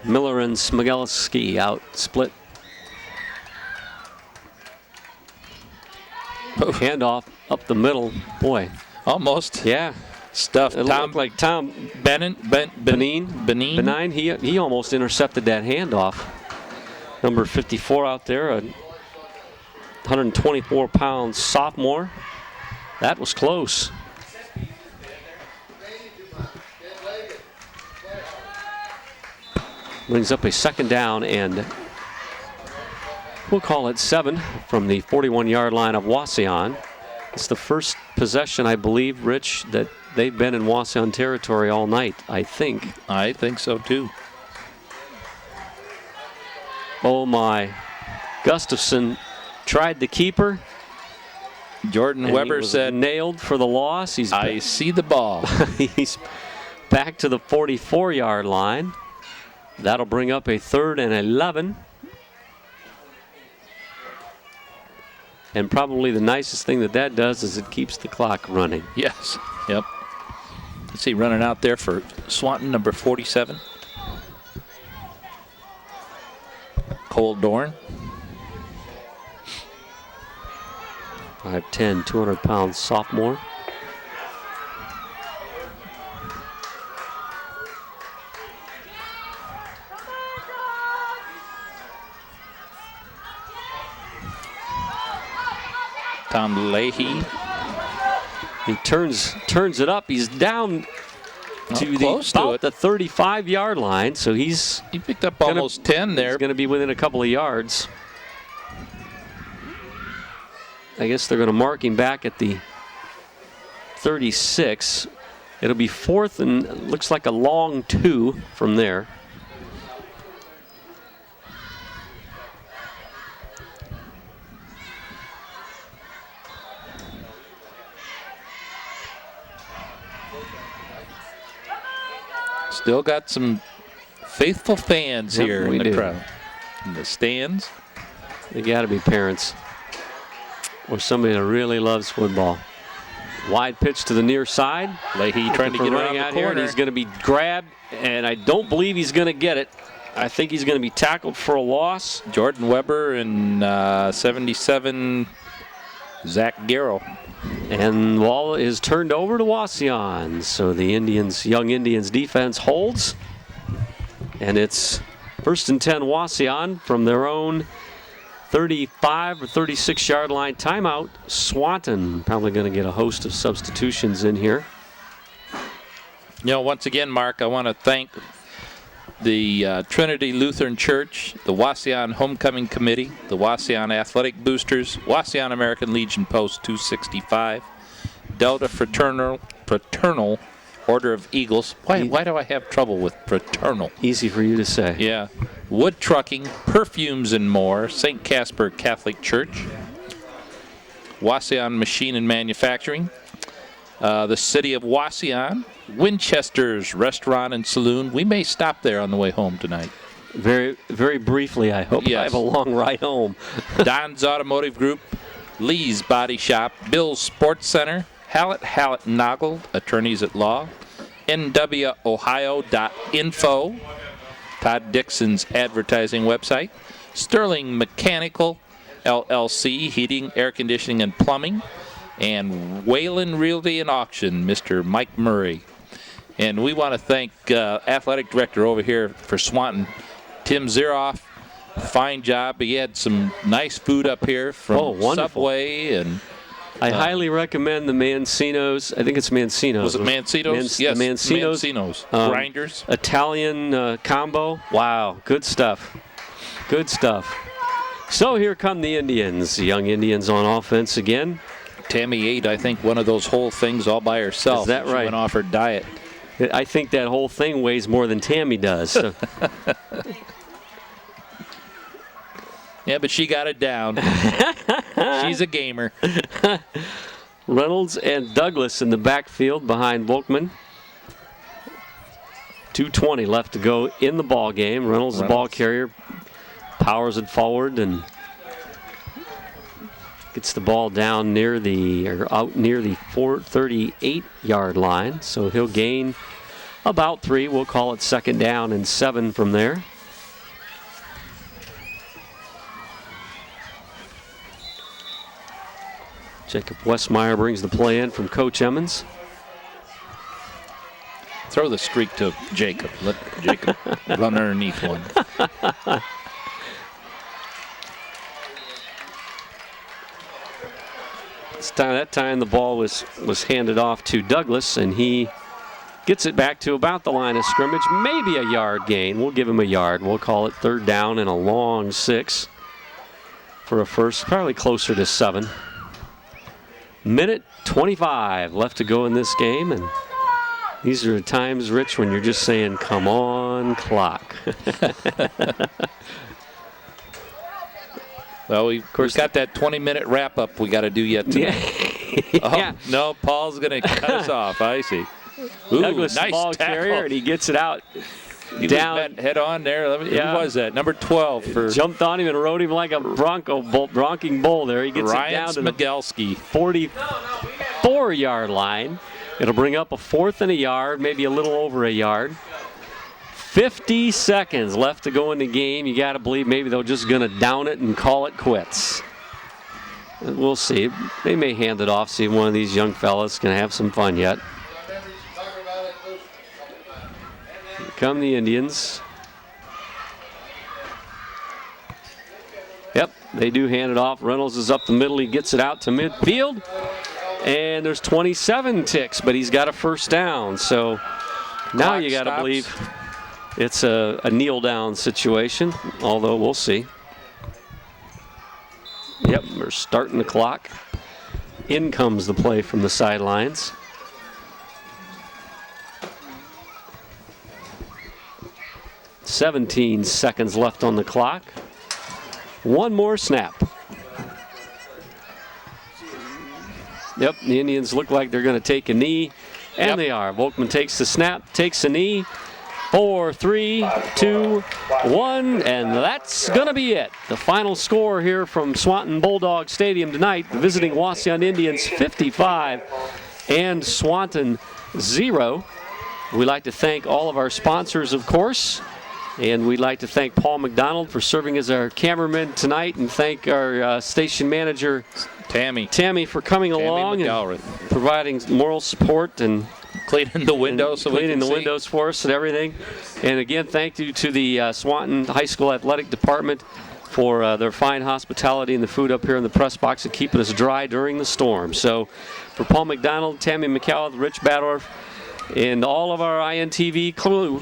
Miller and Smigelski out split. Handoff up the middle. Boy.
Almost.
Yeah.
Stuff.
It looked like Tom
Benin.
He almost intercepted that handoff. Number 54 out there, a 124-pound sophomore. That was close. Brings up a second down, and we'll call it 7 from the 41-yard line of Wauseon. It's the first possession, I believe, Rich, that they've been in Wauseon territory all night, I think.
I think so, too.
Oh, my. Gustafson tried the keeper.
Jordan
And
Weber
he was
said,
nailed for the loss.
I see the ball.
He's back to the 44-yard line. That'll bring up a 3rd and 11. And probably the nicest thing that does is it keeps the clock running.
Yes. Yep. You see running out there for Swanton, number 47. Cole Dorn.
5'10", 200-pound sophomore.
Tom Leahy.
He turns it up. He's down to about the 35-yard line, so he
picked up almost 10 there.
He's going to be within a couple of yards. I guess they're going to mark him back at the 36. It'll be 4th and looks like a long 2 from there.
Still got some faithful fans here in the crowd. In the stands.
They got to be parents or somebody that really loves football. Wide pitch to the near side.
Leahy trying to get around the
out here, and
corner.
he's going to be grabbed, and I don't believe he's going to get it. I think he's going to be tackled for a loss.
Jordan Weber and 77, Zach Garrow.
And the ball is turned over to Wauseon. So the Young Indians defense holds. And it's 1st and 10 Wauseon from their own 35 or 36-yard line. Timeout. Swanton probably going to get a host of substitutions in here.
You know, once again, Mark, I want to thank the Trinity Lutheran Church, the Wauseon Homecoming Committee, the Wauseon Athletic Boosters, Wauseon American Legion Post 265, Delta Fraternal Order of Eagles. Why do I have trouble with fraternal?
Easy for you to say.
Yeah. Wood Trucking, Perfumes and More, St. Casper Catholic Church, Wauseon Machine and Manufacturing, the City of Wauseon, Winchester's Restaurant and Saloon. We may stop there on the way home tonight.
Very, very briefly, I hope.
Yes.
I have a long ride home.
Don's Automotive Group, Lee's Body Shop, Bill's Sports Center, Hallett Noggle, Attorneys at Law, nwohio.info, Todd Dixon's advertising website, Sterling Mechanical, LLC, Heating, Air Conditioning, and Plumbing, and Whalen Realty and Auction, Mr. Mike Murray. And we want to thank Athletic Director over here for Swanton, Tim Zeroff. Fine job. He had some nice food up here from Subway. And
I highly recommend the Mancino's. I think it's Mancino's.
Was it Mancino's? Yes,
the Mancino's.
Grinders.
Italian combo. Wow, good stuff. Good stuff. So here come the Indians, the Young Indians on offense again.
Tammy ate, I think, one of those whole things all by herself.
Is that right?
She went off her diet.
I think that whole thing weighs more than Tammy does. So.
Yeah, but she got it down. She's a gamer.
Reynolds and Douglas in the backfield behind Volkman. 2:20 left to go in the ball game. Reynolds, the ball carrier, powers it forward and gets the ball down near out near the 38-yard line. So he'll gain about 3. We'll call it 2nd down and 7 from there. Jacob Westmeyer brings the play in from Coach Emmons.
Throw the streak to Jacob. Let Jacob run underneath one.
That time the ball was handed off to Douglas, and he gets it back to about the line of scrimmage, maybe a yard gain. We'll give him a yard. We'll call it 3rd down and a long 6 for a first, probably closer to 7. Minute 25 left to go in this game, and these are the times, Rich, when you're just saying, come on, clock.
Well, of course, got that 20-minute wrap-up we got to do yet tonight.
Yeah.
Oh, no, Paul's going to cut us off. I see. Ooh,
Douglas
nice
ball
tackle.
carrier, and he gets it out
He
down.
was head on there.
Yeah.
Who was that? Number 12 for
Jumped on him and rode him like a bronking bull there. He gets
Ryan
it down to the
Smigelski.
44-yard line. It'll bring up a 4th and a yard, maybe a little over a yard. 50 seconds left to go in the game. You got to believe maybe they're just going to down it and call it quits. We'll see. They may hand it off, see if one of these young fellas can have some fun yet. Here come the Indians. Yep, they do hand it off. Reynolds is up the middle. He gets it out to midfield. And there's 27 ticks, but he's got a first down. So now you got to believe it's a kneel down situation, although we'll see. Yep, we're starting the clock. In comes the play from the sidelines. "17 seconds left on the clock. One more snap." Yep, the Indians look like they're going to take a knee, and they are. Volkman takes the snap, takes a knee. 4, 3, 2, 1, and that's going to be it. The final score here from Swanton Bulldog Stadium tonight, the visiting Wauseon Indians 55 and Swanton 0. We'd like to thank all of our sponsors, of course, and we'd like to thank Paul McDonald for serving as our cameraman tonight, and thank our station manager, Tammy for coming along and providing moral support and
cleaning the windows,
windows for us and everything. And again, thank you to the Swanton High School Athletic Department for their fine hospitality and the food up here in the press box and keeping us dry during the storm. So for Paul McDonald, Tammy McCallum, Rich Badorf, and all of our INTV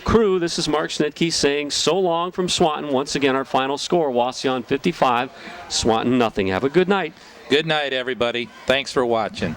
crew, this is Mark Schnitke saying so long from Swanton. Once again, our final score, Wauseon 55, Swanton nothing. Have a good night.
Good night, everybody. Thanks for watching.